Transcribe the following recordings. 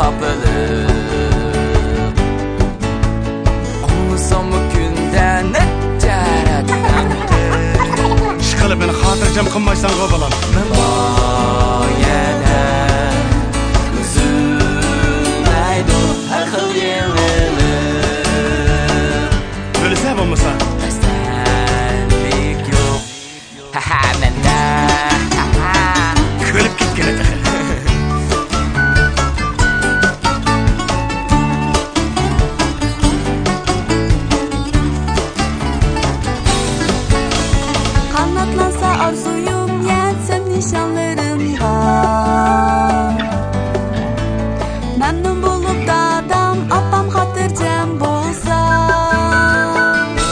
kapılıp olmasam bu günden ne caradan Şıkalı beni hatırcam kınmaysan kovalan Ben bayana üzülmeydi her kıl yenilir Öylese olmasa Kastanlik yok Haha mende Kölüp gitken ete Kanatlansa arzuyum yetsem nişanlarımda Memnun bulup dadam apam hatırcam bolsa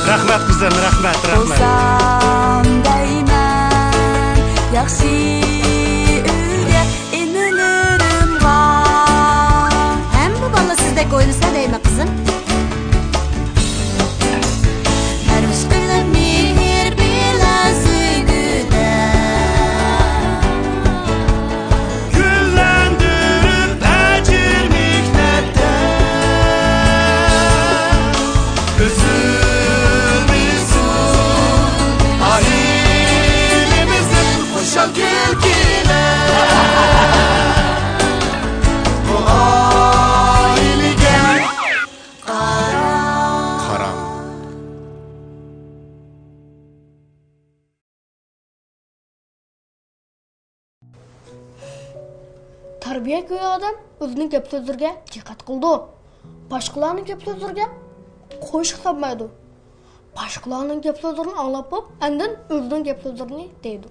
Rahmet kızım rahmet Bolsam deymen Yaxşı ülge inilirim var Hem bu balla sizdek oynasa değil mi kızım? Her ışkırda mihir bilezigüde Güllendirip ecir miktepte Üzülmüşsün ailemizin hoşa gelgine Bu ailege Karan Tarbiya ko'rgan odam o'zining gap so'zlariga diqqat qildi. Boshqalarning gap so'zlariga qo'sh hisoblaydi. Boshqalarning gap so'zlarini anglab bo'lib, andin o'zining gap so'zlarini deydi.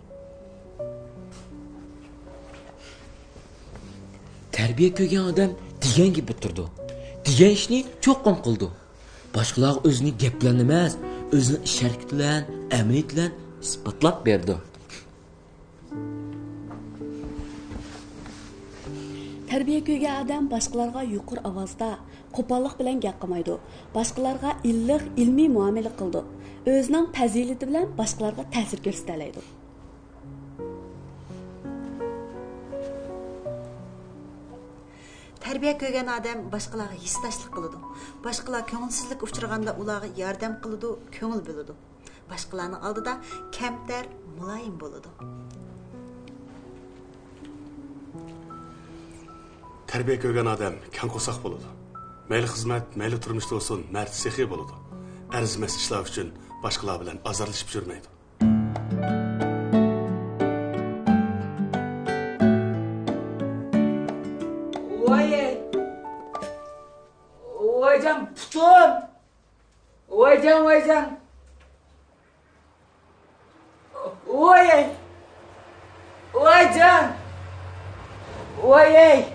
Tarbiya ko'rgan odam degan gibi turdi. Degan ishni cho'qqin qildi. Boshqalar o'zining gaplarini emas, o'zining ish harakati bilan, amaliyat bilan isbotlab berdi. Tarbiya ko'rgan odam boshqalarga yuqori ovozda, qo'pollik bilan gap qilmaydi. Boshqalarga illiq, ilmiy muomala qildi. O'zining fazilati bilan boshqalarga ta'sir ko'rsatadi. Tarbiya ko'rgan odam boshqalarga hissdoshlik qiladi. Boshqalar ko'ngilsizlik uchraganda ularga yordam qiladi, ko'ngil bo'ladi. Boshqalarning oldida kamtar, muloyim bo'ladi. Terbiye ko'rgan adam kan qo'saq bo'ladi. Mayli xizmat, mayli turmushda olsun, mard sexiy bo'ladi. Arzimas ishlar uchun boshqalar bilan azarlashib yurmaydi. Vaycan putum Vaycan Vaycan Vaycan Vaycan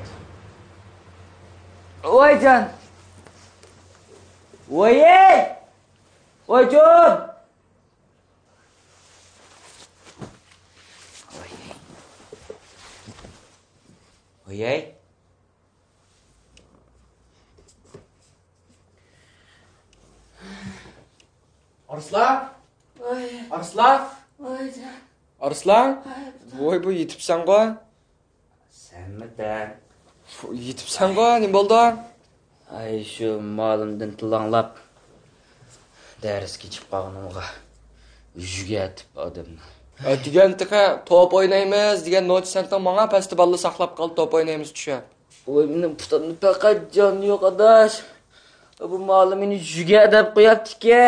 Arslan? Arslan? Arslan? Voy bu yetibsan qo'y. Senmiden. Yetibsan qo'y, ne bo'ldi? Ay şu malımdan tılanlap dersga chiqib qolganimga yuga atib odamni. Degan tiqa top o'ynaymiz degan not sendan menga festivalda saqlab qol top o'ynaymiz tusha. Oy mening putamni faqat jon yo'q adash. Bu malim meni yuga deb qo'yapti-ki.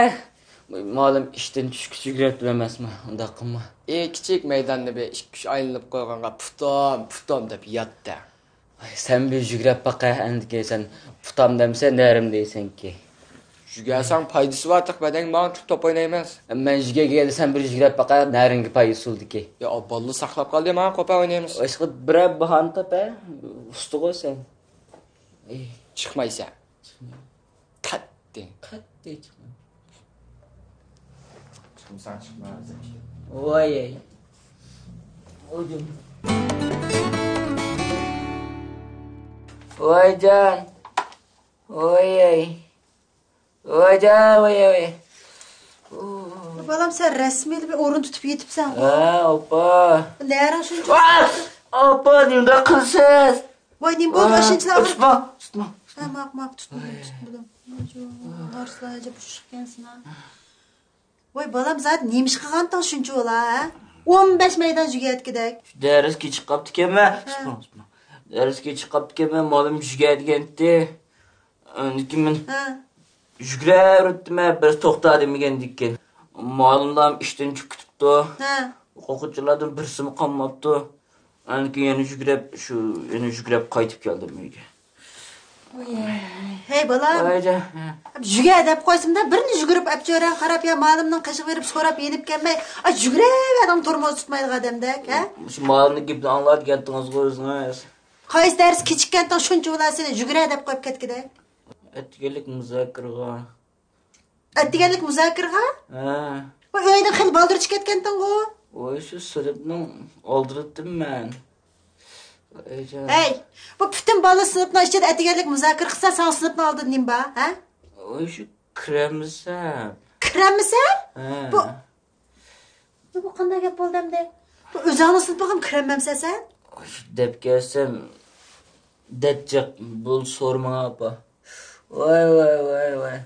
Malim ishdan tushib yugurib emasmi? Unda qilma. Kichik maydonni be 2-3 aylanib qo'yganga putam deb yotdi. Ay sen bir yugurib baqa endi sen putam demsen nerim deysenki. Yugasan foydasi var tiq badang men top o'ynaymiz. Men yuga gelsam bir yugurib baqa naringi foydasi bo'ldi-ki. Ya ballı saqlab qoldi, men qo'pa o'ynaymiz. Ishqi bir bahan topa usti qo'ysan. Chiqmaysan. Qatdi. Sen çıkmaz. Oy. Oydum. Oycan. Oy. Balam sen resmiyeli bir orun tutup yetipsen. Ha, opa. Ne ara şunca? Opa, nimde kılsız? Voy nima bo'ldi? O'shanchilar Tutma. Ha, maq tutmadim. Arslanca bushqansin ha. Voy balam zat nima ish qilganding shuncha ola, ha? 15 maydon jugatkidak. Darsga chiqib qopti ekanman. Darsga chiqib qopti ekanman, molim jugatgandi. Uniki men yugurib o'tdim, bir to'xtadim degandikken. Molimdan ishdan chiqibdi. Ha. O'quvchilardan birisimi qolmabdi. Uniki yana yugurib qaytib keldim uyga. Hey balam. Voyja. Juga deb qo'ysimda birini yugurib abjoran qarab ya molimning qishiq berib so'rab yenib kelmay, yugurib adam turmoz tutmaydi odamdak, ha? Shu molimni gapni anglatgandingiz o'zingiz. Qaysi dars kechikkandan shuncha ulasini yugura deb qo'yib ketkidak. Atganlik muzokaraga. Atganlik muzokaraga? Ha. Voy uydan xil baldirch ketganding-ku. Voy shu sinfni oldirdim men. Hey, bu bütün bala sınıfına işte etigerlik müzakir kısa sen sınıfına aldın nimba, ha? Oy şu kremmisem. Kremmisem? Ha. Bu qanday gap bo'ldi endi? Bu o'zingni sınıfga ham kremmemsen sen? Oy deb kelsem detcek bul sorma apa. Voy.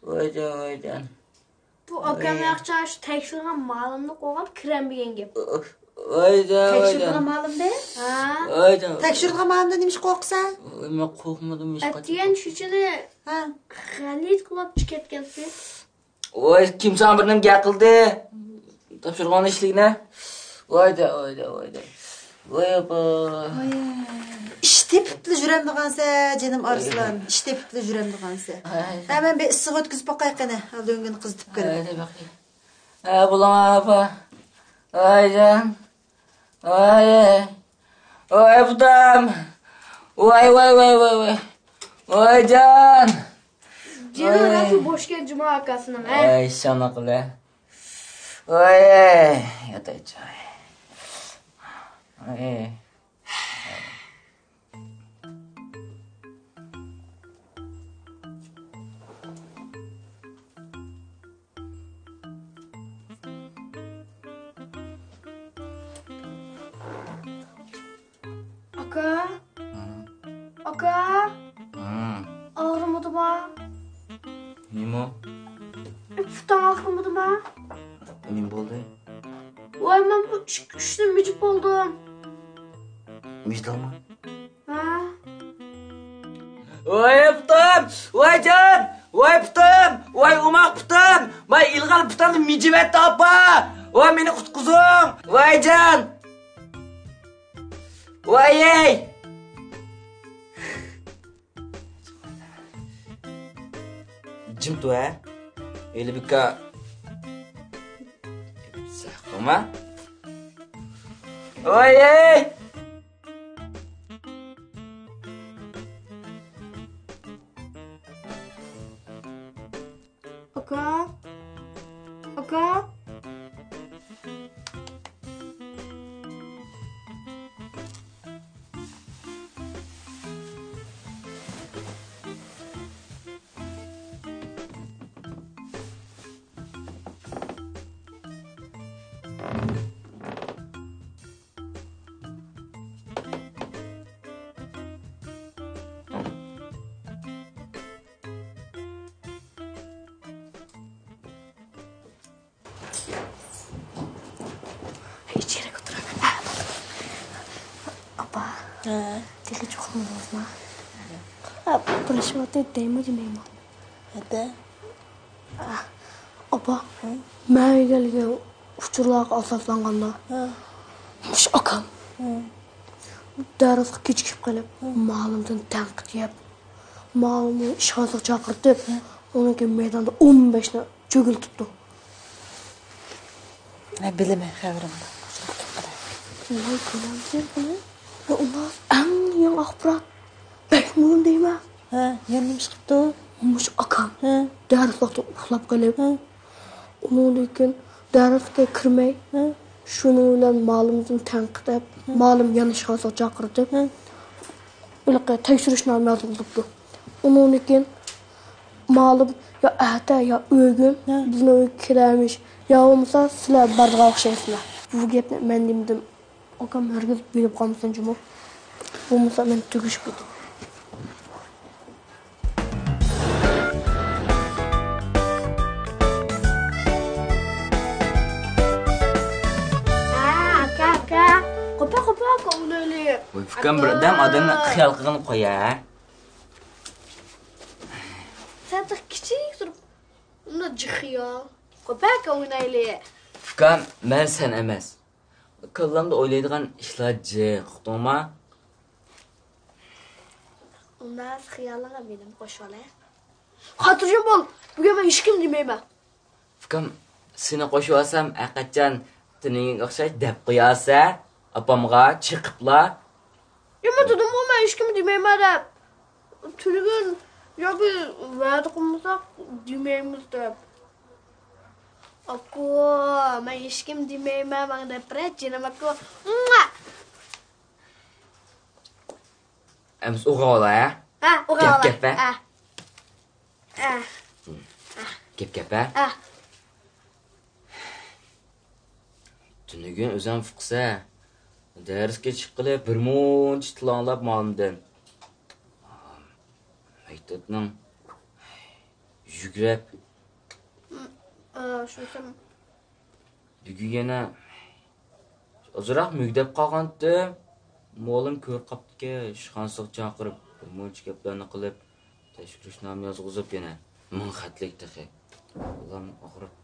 Voycan. Bu akam yaxshi shu tekshirgan ma'lumni qo'ygan krem degan gap. Tekshirgan ma'lumda? Ha? Voycan. Tekshirgan ma'lumda nima ish qo'rqsan? Men qo'rqmadim hech qachon. Atgan shuchida Ha. g'alit qilib chiqayotgansiz. Voy kimsan bir nima gaqildi? Topshirgan ishlikni. Voyda. Voy apa. İşte pütlü jürem digansa, canım Arslan. İşte pütlü jürem digansa. Hemen bir ıssıq ötküzüp bakayıq qana. Al döngün qızdıp görüp. Haydi bakayım. Bulama apa. Aycan. Oy budam. Voy. Aycan. Canım nasıl boşga cuma akasının, ha? Ay sana qila. Oy. Yataycay. Ay. Aka. Ağrımadı mı? Nima? Putan ağrımadı mı? Nima bo'ldi? Voy men bu ishni mijib bo'ldim. Mijdami? Ha? Voy putam! Voy jon! Voy putam! Voy umoq putam! Voy ilg'al putamni mijib etdi opa! Voy meni qutqizing! Voy jon! Voy ey! Jim tu ha? Elbika. Sakma. Voy ey! Aka. İçeri götürelim. Apa. Dili çok olmaz mı? Prişvatı değmedi neyim? Hadi. Apa. Ben gelgen uçurlarga asaslanganda. Muş akam. Darsga kechikib qolib, ma'lumdan tanqid yeb, ma'lumni ishxonaga chaqirtib, unga maydonda 15 ni cho'giltibdi. Ne bilime xabarim. Voy ko'lamsiz buni. Va ular eng yangi axborot. Bekmun deyman. Ha, yanım chiqibdi. Mush akam. Darsga uxlab qolib, undan darsga kirmay, shuning bilan ma'lumdan tanqid qilib, ma'lum yana ishxonaga chaqirtib, ularga tekshirishni yozilibdi. Undan keyin ma'lum ya ata ya o'g'il bizni uyga kiramish, yo bo'lmasa sizlar barga o'xshaysizlar. Bu gapni men dedim. Akam herkes bilib qolmasin jumur. Bo'lmasa men tugishib ketdim. Aka. Qopa o'ynaylik. Voy, fikrim birdan odamni xiyol qilib qo'ya. Sen de kichik turib, uni jixiyo. Qopa o'ynaylik. Fikrim men sen emas. Kallamda o'ylaydigan ishlar jiq, uqdingmi? Undan xiyolingga menim qo'sholay. Xotirjam bo'l. Bugun men hech kim demayman. Fikrim seni qo'shib olsam, haqiqatan tiningga o'xshash deb qo'yasa, opamga chiqibla. Nima dedim, men hech kim demayman deb. Tunugun yoki va'da qilmasak demaymiz deb. Aku, men hech kim demayman, men deb prajinam aku. Ems o'g'ola, ha? Ha, o'g'ola. Gap, ha. Gap, ha? Tunugun o'zim fuqsa, darsga chiqqilib bir muncha tilonlab molimdan. Maktabning yugrab Shunsan. bugun yana ozroq mugdab qolgandi. Molim ko'r qaptiki, ishxonasiga chaqirib, bir muncha gaplarni qilib, tashkilotnoma yozg'izib yana ming xatlik taxi. Ulan og'rib.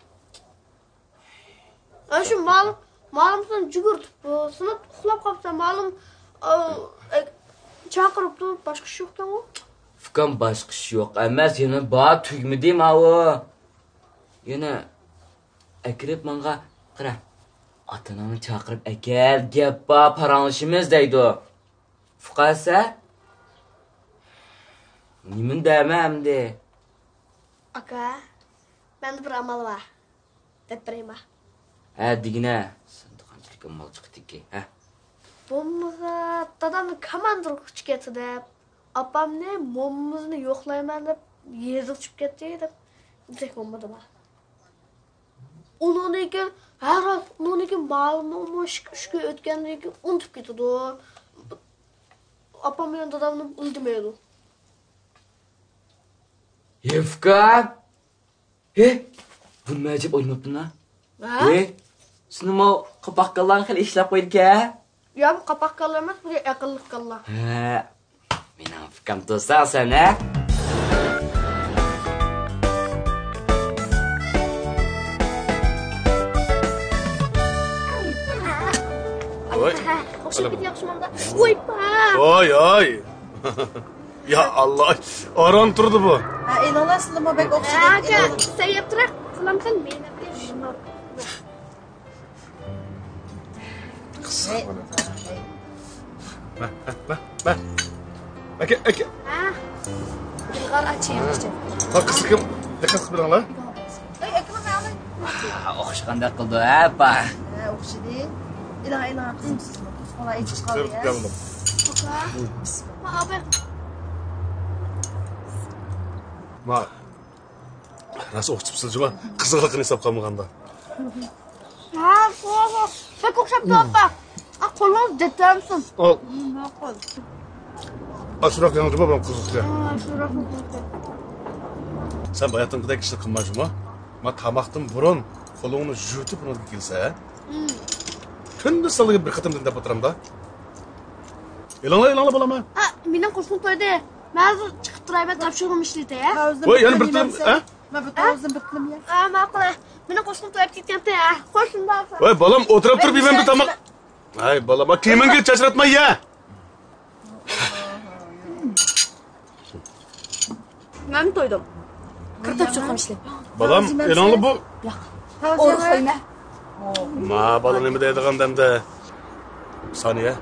Shu ma'lumsan jugurtib, sinib uxlab qolsa ma'lum chaqirib turib boshqa ish yo'qdan u. Fikrim boshqa ish yo'q emas, yana bor tugmadim avu. Yana akrib menga qara. Ota-onani chaqirib akal, gap bor, paranglashimiz deydi. Fuqasa nimin demamdi. Aka, menda bir amal bor. Deb berayman. Ha, digina. Sen qanchalik amal chiqdiki, ha? Bo'lmasa, dadamni komandirga ketdi deb, opamni mommimizni yo'qlayman deb yezib chiqib ketdi deb. Dek bo'lmadimi? Uniki har roz uniki ma'lum ishga o'tgandan keyin unutib ketadi. Opam bilan dadamni bildirmaydi. Yevka! Bunga ajib o'ylabdin-a? Sinimo qapoqqalarni xil ishlab qo'ydik-a? Yo'q, qapoqqalar emas, bu aqlli qallar. Ha. Mening fikrim to'saq sen-a? Oy. Qo'shib yaxshimanda. Voy pa. Oy. Ya Allah. Aram turdi bu. Ha, e'lonlasizmi, bek o'xshaydi. Aka, sayab turaq. Qilamsan meni deb. Aka. Ilg'or achiyapti. Ha, qizim, diqqat qilib turinglar. Akram ma'lum. O'xshaganda qildi, ha, pa. Ha, o'xshaydi. Iloh, qizimsizmi? Ona ichish qoldi ya. Keldim. Abi. Ma. Nasıl o'qitibsiz-ku? Qiziqligini hisob qilmaganda. Ha, qo'rqo. Sen o'xshab turibdi. Qo'lingni detamsan. Ol. Ma'qul. Ashroq yangi babam qiziqdi. Shuraq. Sen bayatımdaki işi qilmajmi? Ma tamoqdan burun qo'lingni yutib unga kelsa, kunda salga bir qatimdan deb o'tiramda. Elanglar bo'laman. Ha, mening qo'shnim to'yda. Men chiqib turayman, topshirib ishlaydi, ya. Voy, yana bir tilim, ha? Men bu o'zim bitdim ya. Ha, ma'qul. Mening qo'shnim to'yib ketgan-da. Qo'shnimdan. Voy, bolam o'tirib turib yemamda tamoq. Ay, bolam, kiyimingga chachratma ya. Men to'ydim. Kirib chiqib ishlayman. Bolam, elanglar bu. O'rxayma. Ma, bolam nima deydigan damda. Saniya.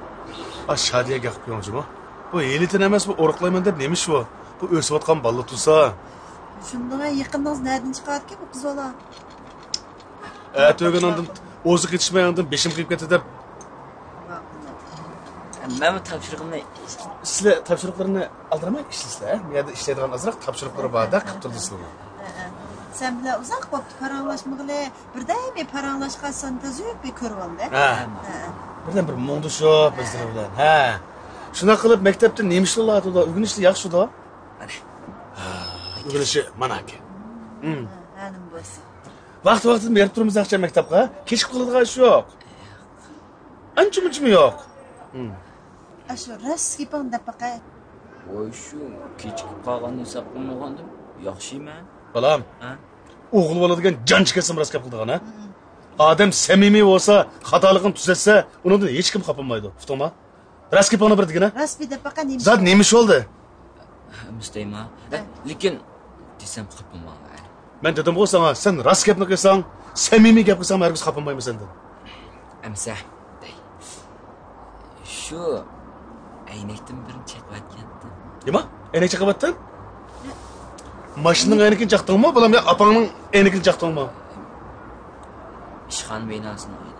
Shadiya gap qilmoqchimi? Bu elitin emas, bu o'riqlayman deb nemish bu? Bu o'sayotgan balla tursa. Shundan yaqindan nereden chiqardi bu qiz bola? To'ygandan o'zi ketishmagandan beshim qilib ketdi deb. Men bu topshiriqni Sizlar topshiriqlarni aldiramay ishlaysizlar. Bu yerda ishlaydigan azroq topshiriqlar borda qilib turdingizlar. Sen bilan uzoq bo'libdi paranglashmag'ili. Birdaymi paranglashqansan tazuyib bir ko'rib oldi. Ha. Birdan bir mungdushib bizlar bilan. Ha. Şuna qilib maktabda nemish bo'ladi? O'rganishni yaxshi-da. O'rganishi mana ki. Hanim bo'lsin. Vaqt-vaqtida berib turamiz aqcha maktabga. Kechib qoladigan ish yo'q. Ancha-muncha yo'q. Ashu raskipang deb baqay. Voy shu kechikib qolganini hesab qilmagandim. Yaxshiman. Balam. Ha? O'g'il bo'ladigan jon chiqasim raskab qildigan, ha? Odam samimiy bo'lsa, xatoligini tuzatsa, undan hech kim xafamaydi. Uqdingmi? Raskipani bir degina. Rasmi deb baqay nemish. Zat nemish bo'ldi? Mustayma. Lekin desam xapama. Men dedim bu sana, sen raskapni qilsang, samimiy gap qilsang, hargiz xafamayman sendan. Amsa. Shu aynakdan birini chaqayotgandi. Nima? Aynak chaqabatdan? Mashinaning aynakini chaqdingmi? Bolam ya apangning aynakini chaqdingmi? İşxan binasını aynak.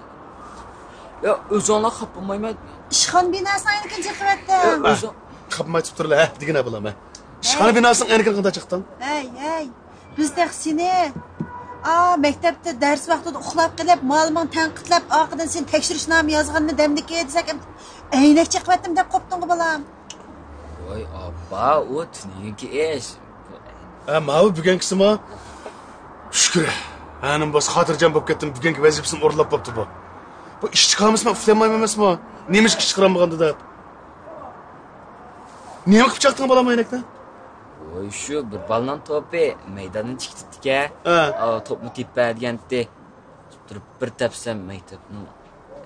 Ya o'zinglar xapamayman. Ishxon binasini aynikin chiqyapti. O'zing Xapamay turib turlar, ha, degina bolam, ha. Ishxona binosining aynakini qanday chaqding? Hey. Bizda seni maktabda dars vaqtida uxlab qilib, ma'lumot tanqidlab, orqadan sen tekshirishnomani yozganini damdiki desak, aynak chiqyaptim deb qopdingmi bolam? voy abba, o tuniki ish. Mavi bugunkisimi? Shukr. Hanim bos xotirjam bo'lib ketdim. Bugungi vazifasini o'rlab bo'pti bu. Bu ish chiqamismi, uflamayman emasmi? Nima ish chiqaramaganda deb. Nima qilib chaqding bolam aynakdan? Voy shu bir ballan to'pi maydondan chiqdi-ka. To'pni tepa degandi. Turib bir tepsam maktabning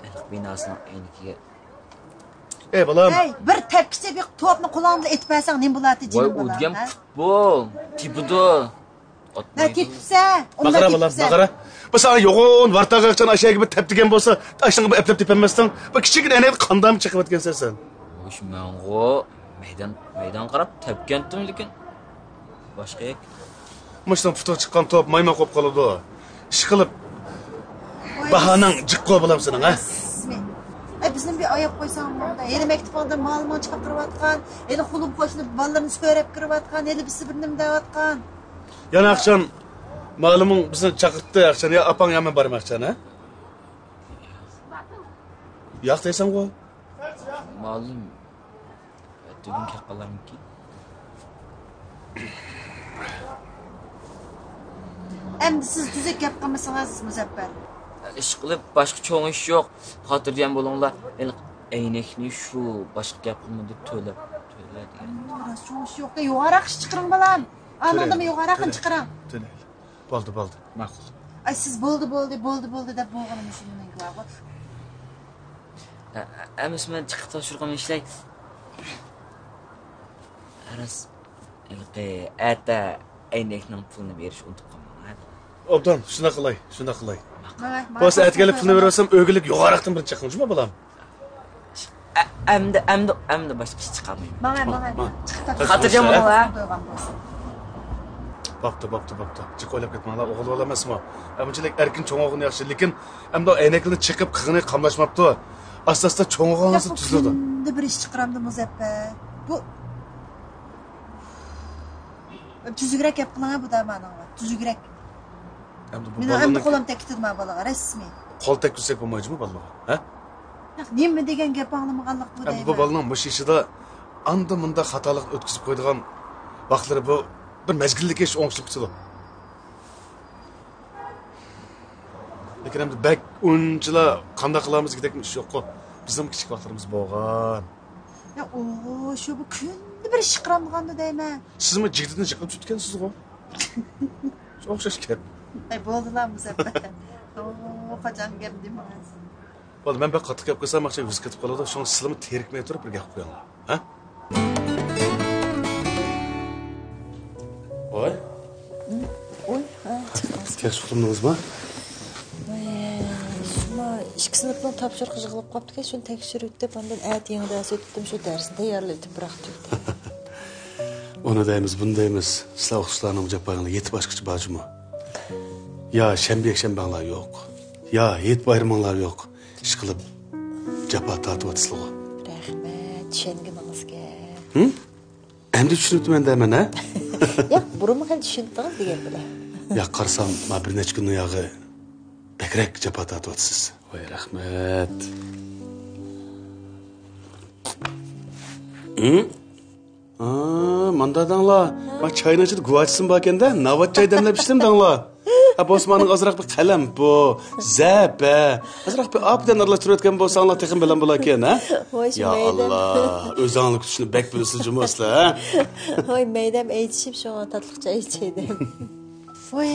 aniq binosining aynikiga. Ey bolam. Hey, bir tepkisi bir to'pni qo'lingda etmasang nima bo'ladi Voy jinim bolam? o'tgan futbol, tipido. Ne tipsa? Baqara bolam, baqara. Bu sana yo'g'on vartag'achdan aşağıya bir tepdigan bo'lsa, tashlanga bu eplab tepmasdan, bu kichigina aynak qandam chiqayotgansan sen. Voy shu mengo maydon qarab tepgandim lekin boshqa yo'q. Mashdan futuq chiqqan top mayma qo'yib qoladi. Ish qilib bahanang jiqqo bo'lam sening, ha? Bizim bir ayak qo'ysam bunda. Yeni maktabda ma'lumot chiqarayotgan, eli xulub qo'shilib bolalarni so'rab kirayotgan, eli birisi bir nima deyotgan. Yana aqchan ma'luming bizni chaqirtdi aqchan, ya apang yaman bormoqchan, ha? Yo'q deysan-ku. Ma'lum. Bugun kaqqalarmiki. Endi siz tuzak gap qilmasangiz Muzaffar. Ish qilib boshqa cho'ng ish yo'q. Xotirjam bo'linglar. Aynakni shu boshqa gap qilma deb to'lab degan. Rost cho'ng yo'q, yo'g'aroq ish chiqaring bolam. Anodami yo'g'aroqini chiqaring. Bo'ldi. Ma'qul. Ay siz bo'ldi deb bo'lganini shundan ko'ra. Emisman chiqib topshirgan ishlay. Aras ata aynakning pulini berish unutib qolman. Obdan, shuna qilay. Bo'sa aytganlik pulni bersam, o'gilik yo'g'aroqdan birinchi chiqinchimi bolam? Amda boshqa ish chiqarmayman. Mana. Xotirjam bo'linglar. Bo'pti. Chiq o'ylab ketmanglar, o'g'il bola emasmi? Bunchalik erkin cho'ng'og'ini yaxshi, lekin amda aynaklarni chiqib qig'ini qamlashmabdi. Asta-asta cho'ng'og'ingiz tuzildi. Endi bir ish chiqaramdi Muzaffar. Bu tuzukroq gap qiling bu da menga. Tuzukroq. Meni endi qo'lim tekitma bolaga rasmiy. Qo'l tekitsak bo'lmaydimi bolaga, ha? Nima degan gap anglamaganlik bu deyman. Bu bolaning bu ishida anda-munda xatolik o'tkazib qo'ydigan vaqtlari bu bir mezgillik ish o'ngishib ketdi. Lekin endi bak unchalar qanday qilamiz degan ish yo'q-ku. Bizning kichik vaqtlarimiz bo'lgan. Ya shu bu kunda bir ish qiramaganda deyman. Sizmi jigdini chiqib tutgansiz-ku? O'xshash gap. Ay bo'ldilar Muzaffar. Qachon gap demas. Bo'ldi, men bir qattiq gap qilsam, maqsad yuz ketib qoladi. Shuni sizlarni terikmay turib bir gap qo'yinglar, ha? Voy. Kech qildingizmi? Shuma ikki sinfning topshiriq yig'ilib qolibdi-ku, shuni tekshirib deb, ondan atiying dars o'tdim, shu darsni tayyorlatib bıraktım. Onu deymiz. Sizlar o'quvchilarning japoyinglar yetib boshqacha bojimi? Ya shanba-yakshanbalar yo'q. Ya yet bayramlar yo'q. Ish qilib japo tortyapsizlar. Rahmat, tushunganingizga. Endi tushunibman deyman, ha? Yo'q, burunmi ham tushundingiz degan bilan. Ya qarsam, men bir necha kundan yog'i bakrak japo tortyapsiz. Voy rahmat. Manda dangla. Bak çayın açıdı guvaçsın bakende. Navat çay demlep içtim dangla. Bosmanın azırak bir kalem bu. Zəbə. Azırak bir abden arlaştırı ötken bolsanlar tekin bilen bulaken ha. Ya Allah. Öz anlık düşünü bek bilirsin cumasla ha. Oy meydem eğitişip şu an tatlıkça eğiteydim. Oy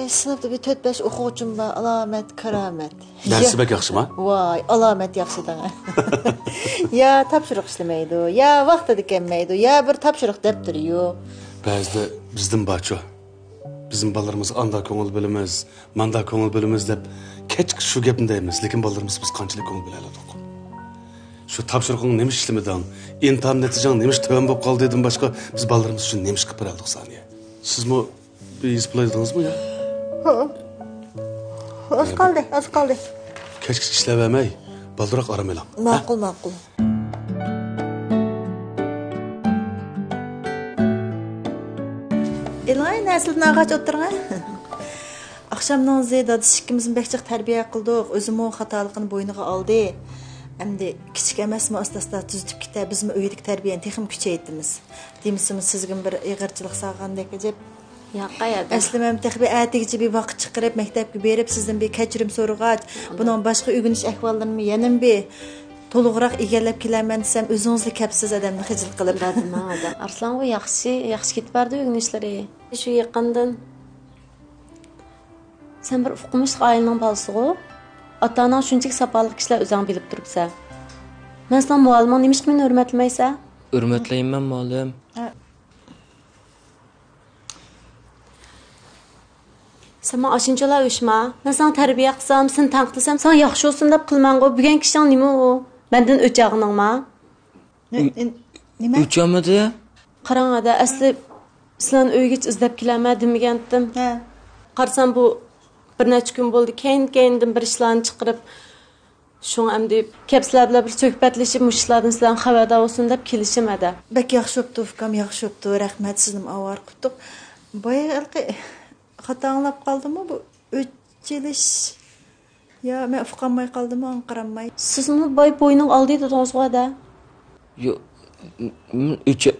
sınıfta bir 4-5 okuğucum var. Alamet, karamet. Dersi bek yaxşı mı? Vay alamet yaxşı dana. Ya tapşırıq işlemeydi o. Ya vaxtı dikenmeydi o. Ya bir tapşırıq dep duruyor. Bəzide bizden bahço. Bizim ballarımız anda koңul bölümüz, manda koңul bölümüz dep keçik şu gepindeyimiz. Lekin ballarımız biz kançılık koңul biledik. Şu tapşırıqın nemiş işlemeden, imtihan netican nemiş töven bop kaldı dedim başka. Biz ballarımız için nemiş kıpır aldık saniye. Siz mi bir iz bulaydınız mı ya? Az kaldı. Keçik işlevemey, baldırak aramayla. Makul. İlahi nəsildən ağac oturğan. Akşamdan zeyda ikimizin bekçik terbiye kıldık. Özümü o hatalıqını boynuğa aldı. Əmdi kiçik emasmı asta-asta düzdüb kitə bizim öydük tərbiyəni texim küçəytdimiz. Demisimiz sizgin bir iğirçilik sağğandek əcəb. Yaqayada. Əslində mən təxbi ətigici bir vaqt çıxırıb məktəbə berib sizdən bir keçirim sorğaç. Bunun başqa ögünüş əhvallarını yenim bir to'liqroq egallab kelaman desam o'zingizni kapsiz odamni xijil qilib Ada. Arslan o yaxshi ketib berdi ögünüşləri. Şu yaqindan sen bir uqmuş ailənin balası o. Ata-anan şunchalik sapalıq kişilər özün bilib turubsa. Mən sən müəllimin nimiş məni hörmətləməysə? Hörmətləyim mən müəllim. Sen aşıncalar üşmə. Mən sən tərbiyə qılsam, sən tanqılsam, sən yaxşı olsun deyə qılman o. Bugün kişinin nima o? Məndən öcağınınma? Nima? Öcəmədi? Qarang ada, əsli sizin öyge izləb kiləmə deməyəndim. Qarsan bu bir neçə gün oldu. Keyin bir işlerini çıqırıb şunu əmdi kəpslərlə bir söhbətləşib müşlərdən sizlərin xəbərdar olsun deyə kilişəmədi. Bək yaxşı oldu, Ufkam yaxşı oldu. Rəhmət sizin avar qutduq. Bayaqı xata anlap qaldı mı bu öceliş? Ya mən ufqanmay qaldı mı, anqaranmay? Sizin bay boynun aldı dediniz o da. Yo,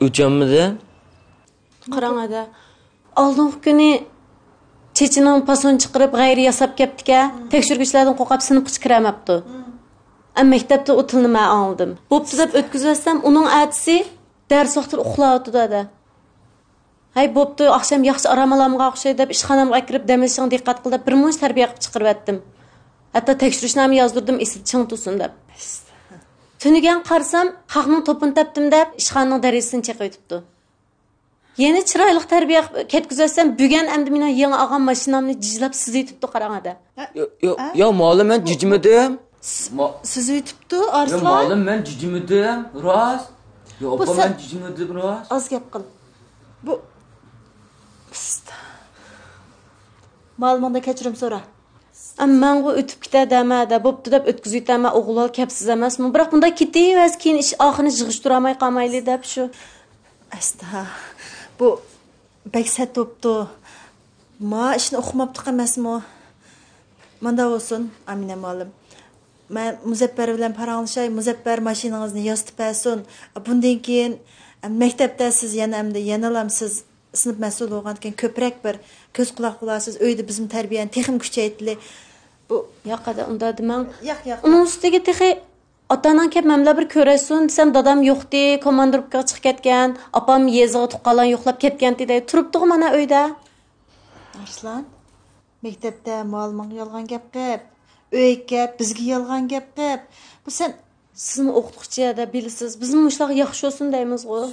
öcəmədi? Qarang ada. Aldığın günü Çeçinin pason çıqırıb gayri yasab kepdikə, tekşürgüçlərdən qoqab sınıfqa kirəməbdi. Məktəbdə o tilni mən aldım. Bopdu deb ötküzəsəm, onun ətisi dərs vaxtı uxlayıbdı da. Hay bopdu, axşam yaxşı aramalamğa oxşay deb işxanamğa kirib dəməlişin diqqət qılıb bir munç tərbiyə qılıb çıxırıb etdim. Hətta tekşürüşnamı yazdırdım, esil çın tutsun deb. Tünügən qarsam, xalqның topunu təpdim deb işxanның dərəsini çəqib ötübdü. Yeni çıraylık terbiye ketkizesem bügen emdi mina yeni ağam maşinamni ciclap sizi yutuptu qarangada. Ya malum ben cicimidim. Sizi yutuptu Arslan? Ya malum ben cicimidim. Rast. Ya opa ben cicimidim rast. Az gap qil. Bu malumda keçirim sonra. Amma o ötüp gitə demədə, bopdu deb ötküzüyt demə oğulal kepsiz emasmı? Bırak bunda gitti vəz keyin iş axını jığışdıramay qamaylı deb şu. Asta. Bu bek set toptu. Ma işini oxumabdıq emasmı o? Manda olsun Amine malum. Mən Müzəffər bilan paranlaşay, Müzəffər maşinanızı yazıb bəsun. Bundan keyin məktəbdə siz yanalam siz sınıf məsul olğandan köprək bir göz qulaq bulasız. Öydə bizim tərbiyəni texim küçəytli. Bu yaqada onda demən. Yox. Onun üstüge texi Atanan kep məmlə bir körəsun, desəm dadam yoxdi, komandırıbqa çıx ketgən, apam yeziği tuqqalan yoxlab ketgən deyə turubduq mana öydə. Arslan, məktəbdə müəllimin yalğan gəp qıb, öy gəp, bizgi yalğan gəp qıb. Bu sən sizin oxuduqçıya da bilirsiz, bizim muşlar yaxşı olsun deyimiz o.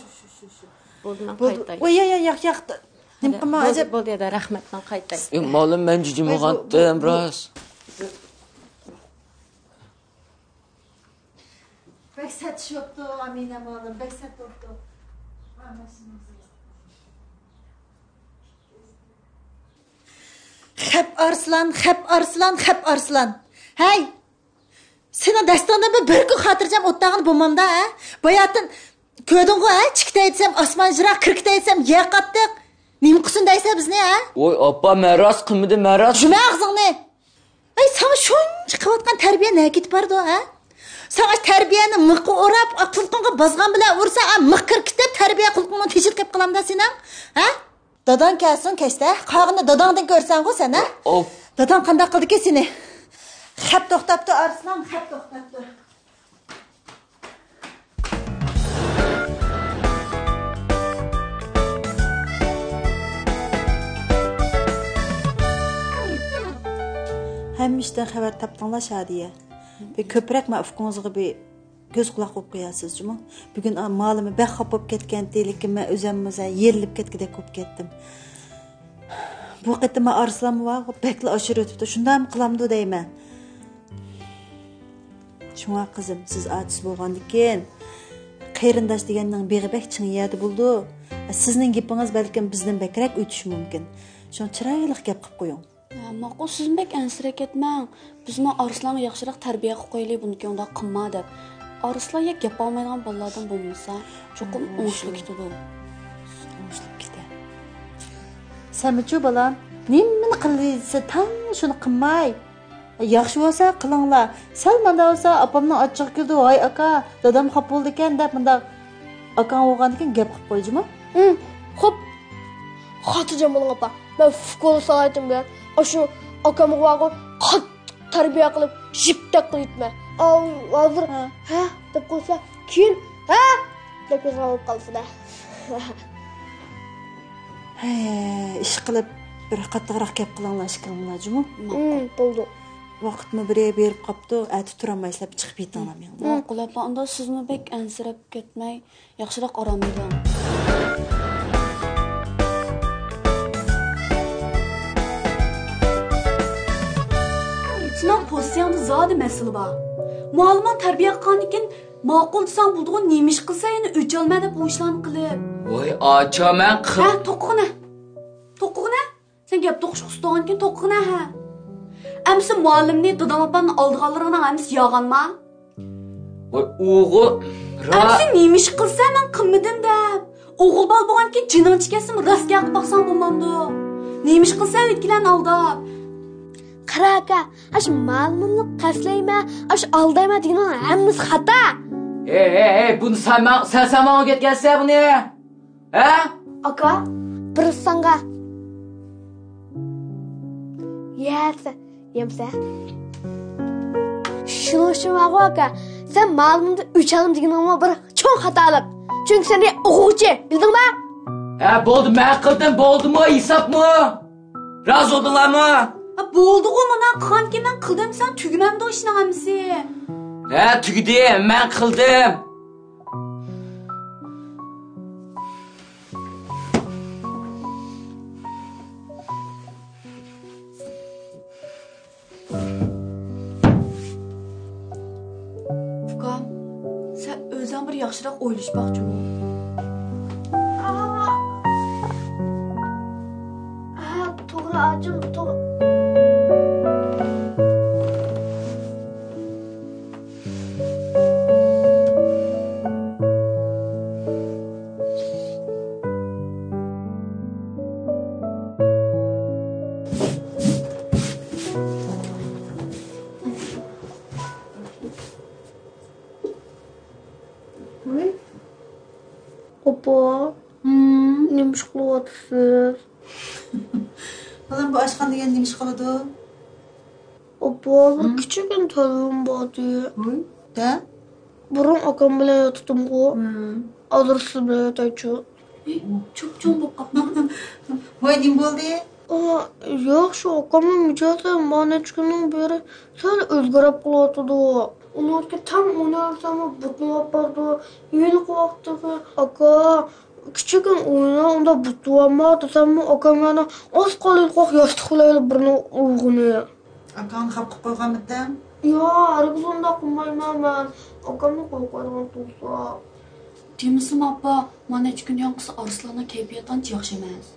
Boldu mən qayıtday. Oy yox. Nimqima acab boldu ya da rəhmətlə qayıtday. Ya malum ben cicimi qatdım biraz. Bek set yoktu Amine malum, bek set yoktu. Xep Arslan. Hey! Senin destanında bir gün hatırlayacağım ottağını bulmamda ha? Bayatın köydün ha? Çıkta etsem, asman jırak, kırkta etsem, yer kattık. Neyim kusun deyse biz ne ha? Oy appa meras kımıdı meras. Cüme ağzın ne? Ay sana şunca kavatkan terbiye ne git bardı ha? Sana terbiyeni mıkı orap, kılkınga bazgan bile vursa, mıkır kitap terbiye kılkınga teşil kep kılam da sen, ha? Dadan kelsin keşte, kağını dadandan görsen o sen, ha? Of. Dadan kanda kıldı ki seni. Hep toktaptı Arslan, hep toktaptı. Hem işten haber taptınlar Şadiye. Bir köprek mafkunuzga bir göz kulak qo'yib qo'yasizmi? Bugun malımı bek xop bo'lib ketganda, lekin men o'zimmiz yerilib ketgidek bo'lib ketdim. Bu qitimma Arslan va bekla oshirib o'tibdi. Shundan qilamdi deyman. Shunga qizim, siz ajiz bo'lgandikin, qarindosh deganning beg'ibak chiniyadi bo'ldi. Sizning gapingiz balkim bizdan bekrak o'tishi mumkin. Shuni chiroyli gap qilib qo'ying. Maqul siz bek ansira ketmang. Biz men Arslanga yaxshiroq tarbiya qilib qo'yaylik, buniki unda qilma deb. Arslan ya gap olmaydigan bolalardan bo'lmasa, cho'qim o'ngishli ketadi. O'ngishli ketadi. Samichu bolam, nimani qilsa tan shuni qilmay. Yaxshi bo'lsa qilinglar. Sal manda bo'lsa opamning ochiq keldi, "Voy aka, dadam xop bo'ldi ekan" deb menda akang o'g'andikin gap qilib qo'yjimi? Xo'p. Xotirjam bo'ling opa. Men fikr soatim bilan shu akamga vaqo qat tarbiya qilib, jiptak qilibman. Hozir ha deb qo'ysa, keyin ha deb qo'yib qolsa-da. He, ish qilib bir qattiqroq gap qilinglar, ishkilinglarmi? Bo'ldi. Vaqtni biriga berib qopdi, ati turolmaysizlar, chiqib ketinglar men. Maqul opa, unda sizmi bek ansirab ketmay, yaxshiroq oramlaydigan. Senin pozisiyonda zodi mesele var. Mualliman terbiye qilgandan ma'qul desang bo'ldigan nima ish qilsa yana o'cholma deb bu ishlarni qilib. Voy, acha men qil. Ha, to'qqina. To'qqina? Sen gap to'qish ustogandan to'qqina ha. Amsi muallimni dadam opamni oldiganlaringdan amsi yog'anma. Voy, o'g'il. Amsi nima ish qilsa men qilmadim deb. O'g'il bol bo'lgandan jining chiqasam rostga qilib baqsang bo'lmamdi. Nima ish qilsa o'tkilarni aldab. Qara aka, ash ma'lumni qaslayma, ash aldayma degan hammasi xato. Ey, buni sen menga ketgansan buni. Ha? Aka, bir sanga. Yesa, yemsa. Shuni uchun aka, sen ma'lumni o'chalim deganingni bir cho'ng xatolik. Chunki sen o'quvchi, bildingmi? Ha, bo'ldi, men qildim, bo'ldimi, hisobmi? Rozi bo'ldinglarmi? Bo'ldi o mana qilganki men qildim, sen tugmamda o ishni hamsi. Ha, tugdim, men qildim. Fukam, sen o'zing bir yaxshiroq o'ylashmoqchimi? To'g'ri, ajim, to'g'ri. Opa, nima ish qilyapsiz? Balam bu aşkan degan nima ish qiladi? Opa, bir kichikgina telefon bordi. Da? Burun akam bilan yotdim-ku. Hozir siz bilan yotaychi. Cho'p-cho'ng bo'lib qolibman. Voy, nima bo'ldi? Yo'q, shu akamning mijozi mana necha kundan beri sal o'zgarib qolyotdi. Ularga tam o'ynarsam butni bordi. Yil vaqtida aka kichikgina o'yna, unda butvanma desam, akam yana oz qolib qo'q yostiq bilan birini urg'uni. Akang xap qilib qo'yganmidan? Yo'q, hargiz unda qilmayman men. Akamni qo'yib qo'ygan tursa. Demisam opa, mana necha kun yanqisi Arslanning kayfiyati ancha yaxshi emas.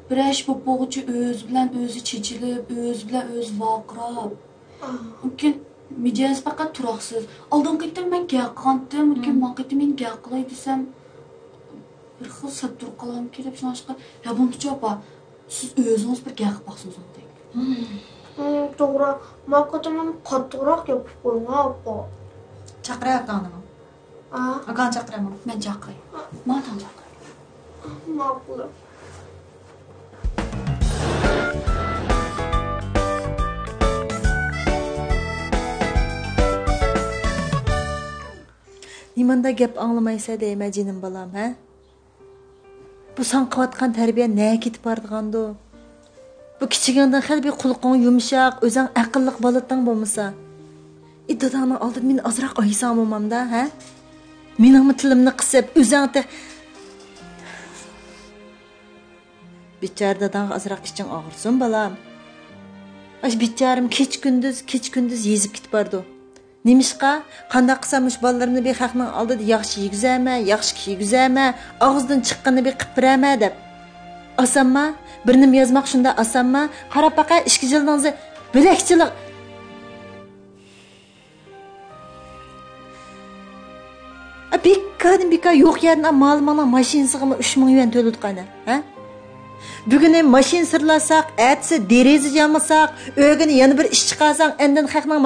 Bir ish bo'lib bo'g'ichi o'z bilan o'zi chechilib, o'z bilan o'zi vaqirab. Lekin mijoz faqat turoqsiz. Oldin qitim men gap qilgandim, lekin maqiti men gap qilay desam bir xil sattur qalam kelib shunashqa. Ya buncha opa, siz o'zingiz bir gap qilib baqsangiz undek. To'g'ri, maqatim qattiqroq gapirib qo'ygan opa. Chaqirayapti anamı. Akan chaqiraman. Men chaqiray. Madan chaqir. Ma'qul. Nimanda gap anglamaysa deyman jinim balam, ha? Bu san qilayotgan tarbiya ne ketib bordigandi? Bu kichigiңdan xel bir qulqing yumshoq, o'zing aqlliq bolatang bo'lmasa. Dadamning oldida men azroq oysam bo'lmamda, ha? Meningmi tilimni qisib, o'zingda bichar dadang azroq iching og'irsin balam. Aş bicharim kech-kunduz yezib ketib bordi. Nimishqa qanday qilsamish bolalarimni bir xalqning oldida yaxshi yegizama, yaxshi kiygizama, og'izdan chiqqanini bir qipirama deb. Asanma, birnim yozmoq shunda asanma, qarab baqa ishki jildingizni bilakchilik. Beka yo'q yerdan malmana mashinasiga 3000 yuan to'ladiqani, ha? Bugün maşin sırlasak, etsi derizi yamasak, ögünü yana bir iş çıkarsan, enden xalqning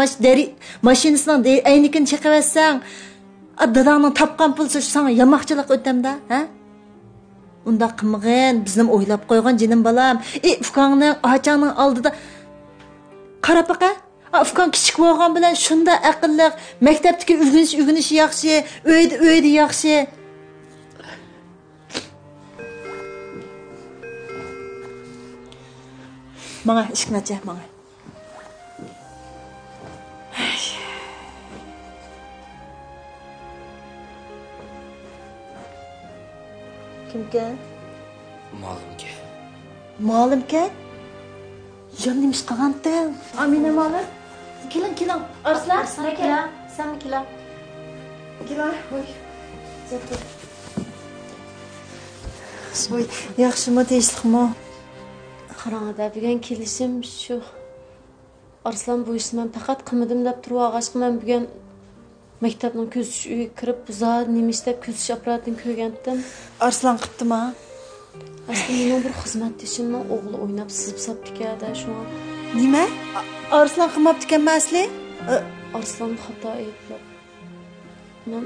maşinasining aynikini chiqaversan, dadangning tapqan pulsa sana yamoqchilik o'tamda, ha? Unda qilmag'in, bizning o'ylab qo'ygan jinim balam. Ufqangning, ochangning oldida qarab baqa. Ufqang kichik bo'lgan bilan shunda aqlliq, maktabdagi o'rganish yaxshi, uyda yaxshi. Bana ışıkını açacak bana. Kimken? Malumke. Malumken? Can demiş kalandım. Amine malum. Kelin. Arslan. Sen kela. Kela. Oy. Zaten. Soy. Yaxşı mı değiştik mi? Qarangda bugun kelishim shu. Arslan bu ishni men faqat qilmadim deb turib og'ashqa men bugun maktabning ko'zish uyiga kirib buzar nima ishlab ko'zish apparatini ko'rgandim. Arslan qiptimi? Aslida mening bir xizmatdoshimning o'g'li o'ynab sizib saptikada shu an. Nima? Arslan qilmabdi ekanmi asli? Arslan xato ayblab. Men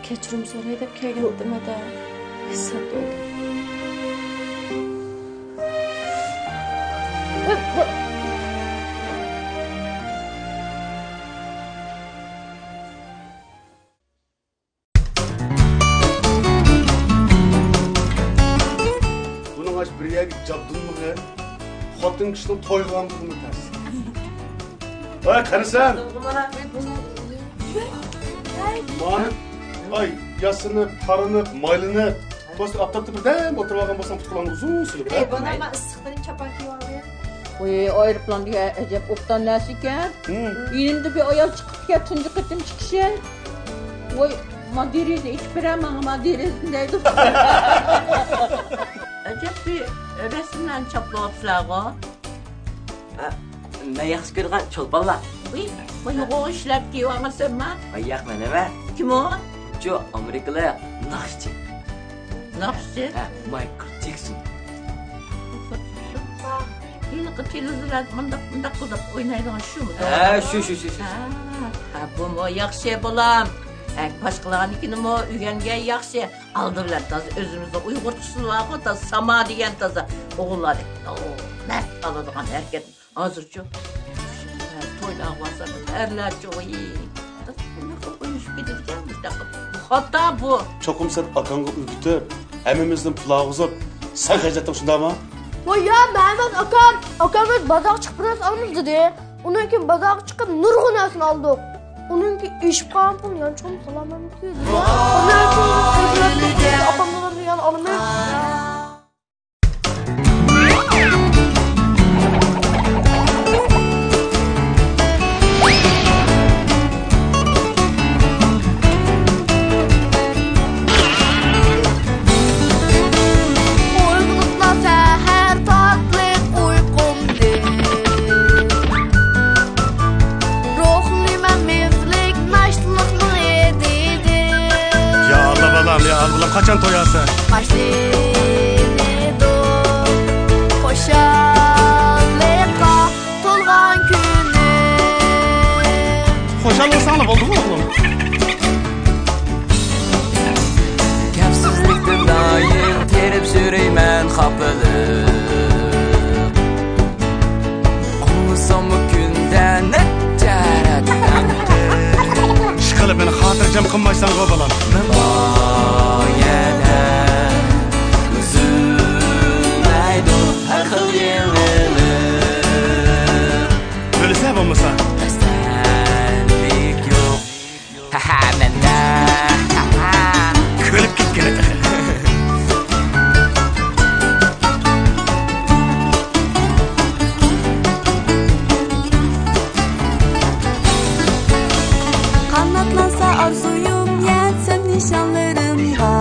kechirim so'ray deb kelgandim-da. Hissat oldim. Bunun aç bir yer cabdın mı ki? Hatun kişinin toygandı bunu ters. Ay karısan. Manıp, ay yasınıp, tarınıp, maylanıp. Tost aptatı birden oturmadan basan tutulan uzun sürüp. Bana ama ıslıkların çapak yuvarlıyor. Oy, aeroplan diye acep oftan nasiken. Yinimde bir ayal çıkıp ya tuncu kıtım çıkışı. Oy, madiri de hiç bilemem madirisindeydi. Acep bir resimden çaplayıpsılar o. Ben yaxshi ko'rgan cho'lponlar. Oy, o işlep diyor ama sen mi? Ayaq mana va. Kim o? Şu Amerikalı naqshchi. Naqshchi? Michael Jackson. Yine televizyon mındak oynaydığı şu mu? Şu. Ha, bu mu yaxşı bolam. Başqalarınınkini mi ügenge yaxşı. Aldı bilen tazı özümüzde Uygur tusullar o tazı Sama diyen tazı oğulları. Mert alıdığın herkes. Azırcı. Toylar varsa erler çok iyi. Uyuşup gideceğim. Hatta bu. Çokum sen akanga ürkütüp, hemimizden kulağızıp, sen hecettin şunda mı? Voy ya Mehmet akamız bazaq chiqib biroz olmiz dedi. Undan keyin bazaq chiqib nurg'unasini oldik. Undan keyin eshib qolgan pul yanchom salaman dedi. Undan keyin opamlarni yana olmay. Ya Allah balam ya, al bulam kaçan toyası? Başlayın. kapılıp Olmasam bu günden ne caradandır Işkılı beni hatırcam kılmaysan kovalam. Ben boyada üzülmeydu her xil yenilir Böylese olmasa. Senlik yok Haha mende Kölüp git gerek. Kanatlansa arzuyum yetsem nişanlarımda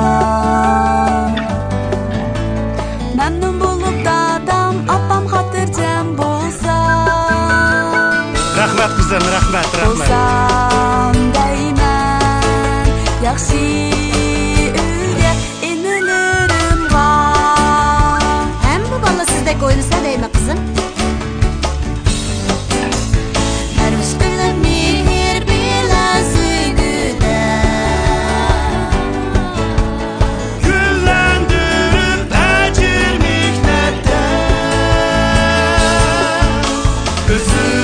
Memnun bulup dadam apam hatırcam bolsa Rahmet kızım, rahmet. Bolsam deymen yaxşı uyga inilerim var Hem bu bala sizdek oynasa deyme kızım Derviş bilen mihir bilen sügüde Güllendirip ecir mihnette Üzülmüşsün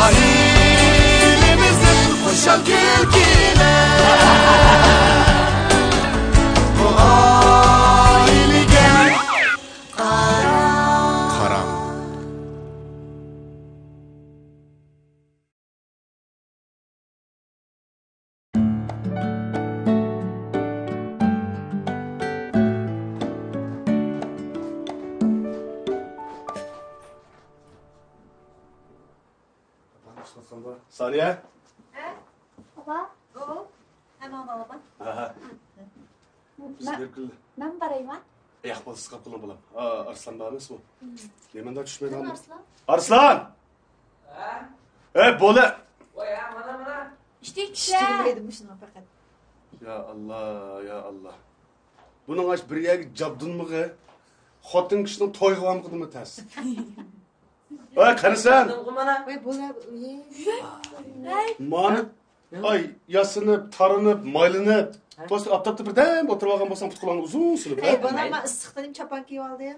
ahilimizin hoşa gülkine Bu ailige Karam Saniye. Baba, Hemen baba. Aha. Bismillah. ben barayman. Yaqbal sıkıp kılın bulam. Arslan bağımız bu. Yemenden düşmedi ama. Arslan! Bole! İşte İştirmeydim şuna fakat. Ya Allah, ya Allah. Bunun aç bir yer cabdın mı ki? Xotin kişinin toy kıvam kıdı mı ters? Kanısan! Vay bola Manıp, ay yasınıp, tarınıp, maylınıp. Tostu aptaptı birden oturup algan bolsan putkulan uzun sınıp. Hey bana ama ıslıktan çapan kiyip aldı ya.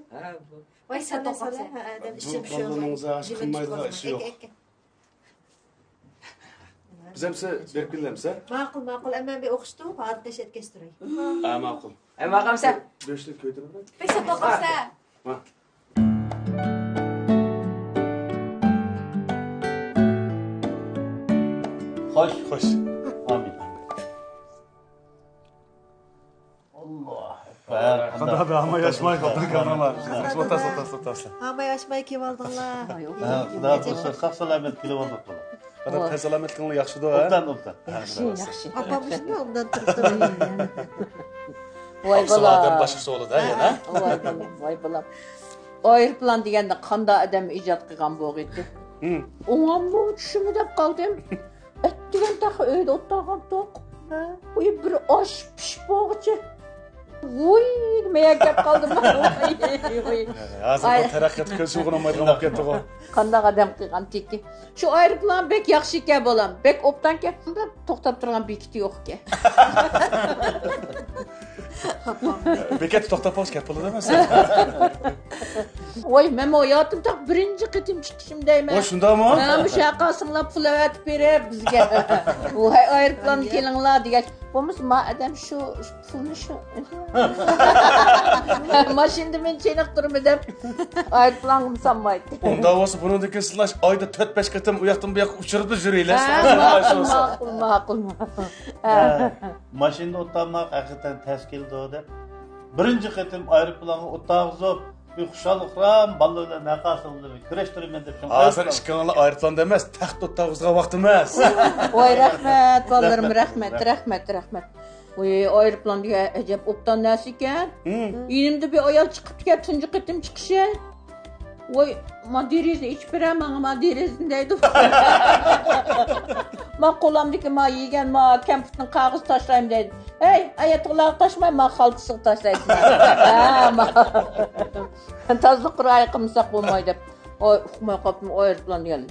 Vay sen de söyle. Bu balonumuza aşık kılmaydı işi yok. Biz hemse berkillemse. Makul hemen bir okuştu. Arkadaş etkestirey. Makul. Makam sen. Beşlik köyde bırak. Peki bakalım. Ha. Hoş. Amin. Allah. Abi ama yaşmayı kaptan kameralar. Sotas. Ama yaşmayı kiyip aldınlar. Daha doğrusu sağ salamet kilip olduk bula. Kadar tez alamet kılını yakşı da ha. Obdan. Yaxşı. Apamız mı ondan tırıp durayım yani. Vay Sıradan bala. başısı olur da yana. Vay bala. Aeroplan degende qanda adam ijat qilgan bo'q edi. Oňam tushimda deb qoldim. Etdigan taxı öýde otdagan tok. Oy bir aş pişip boğucu. Oy nimeye gap qaldım. Hazır bu terakkiyat köz uğruna maydan bak ketdi o. Qandaq adam qilgan teki. Şu aeroplan bek yaxşı eken bolam. Bek optan ke. To'xtab turgan bekiti yo'q ke. Beket to'xtab qolish gap bo'ladi emas. Oy men hayatımda birinci qitim chiqishimdayman. Oy shundami? Mana bu shaqasınlab pul avatib berib bizga. Voy aeroplan kelinglar degan. Bo'lmasa ma adam shu pulni shu. Mashinada men cheniqtirib deb aeroplan qilsamaydi. Unda olsa buningdagi sizlar oyda 4-5 qitim u yoqdan bu yoqqa uchirib yuraylar. Ma'qul. Maşinada o'tmaq haqiqatan tashkildi o deb. Birinchi qitim aeroplanga o'tag'izib, xushalliqram balolar naqasini kurashtiraman deb. Hozir ishkanlar aeroplan emas, taxt o'tag'izga vaqt emas. Voy rahmat, bolalarım rahmat. Voy aeroplan diye acaba optan narsa ekan. Yenimde bir ayol chiqib kelib tunji qitim chiqishi. Voy, madirizni ichib beraman, madirizni deydi. Ma qo'lamdagi ma yegan ma kompyuterni qog'oz tashlayman deydi. Hey, ayatg'ular tashmay, ma xaltasiga tashlaysan. Tazliq qur'ay qilmasa qo'ymay deb. Oy, uqmay qopdim aeroplan degan.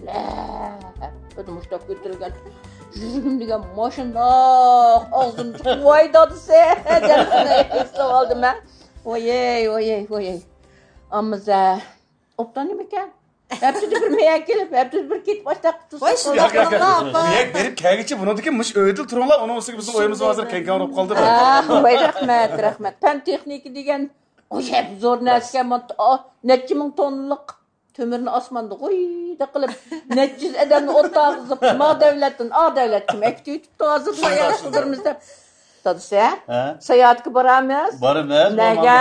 O'zim ushlab ko'tarilgan. Yüzüm degan maşındoq og'zimni voy dodisi deb oldim men. Voy. Ammaza optan nima ekan? Hepsi bir meyak kelib, hepsi bir ketib başlaq tutsa. Meyak berip kelgichi buniki mush ödül turunglar, onun ustiga bizning o'yimiz hozir kengan urib qoldi. Voy rahmat. Pan texnika degan o'sha zo'r narsa, necha ming tonlik tömürni osmonda qo'yda qilib, necha yuz odamni o'rtog'izib, ma davlatdan, davlat kim aktivitib hozir sayohat qildirmiz deb. Dadisi, sayohatga boramiz. Boramiz. Nega?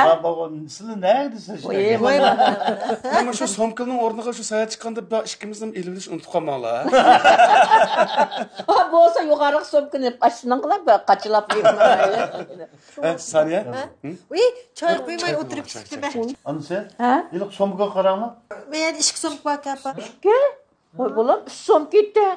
Sizlar nega desiz? Mana shu somkilning o'rniga shu sayohat chiqqanda ikkimizni elimizni unutib qolmanglar. Bo'lsa yuqoriga somkini ashundan qilib qachilab qo'ymayman. Saniye. Uy, choy qo'ymay o'tirib chiqdi. Anisi? Yiliq somga qarangmi? Men 2 so'm bor kapa. Voy bolam, 3 so'm ketdi.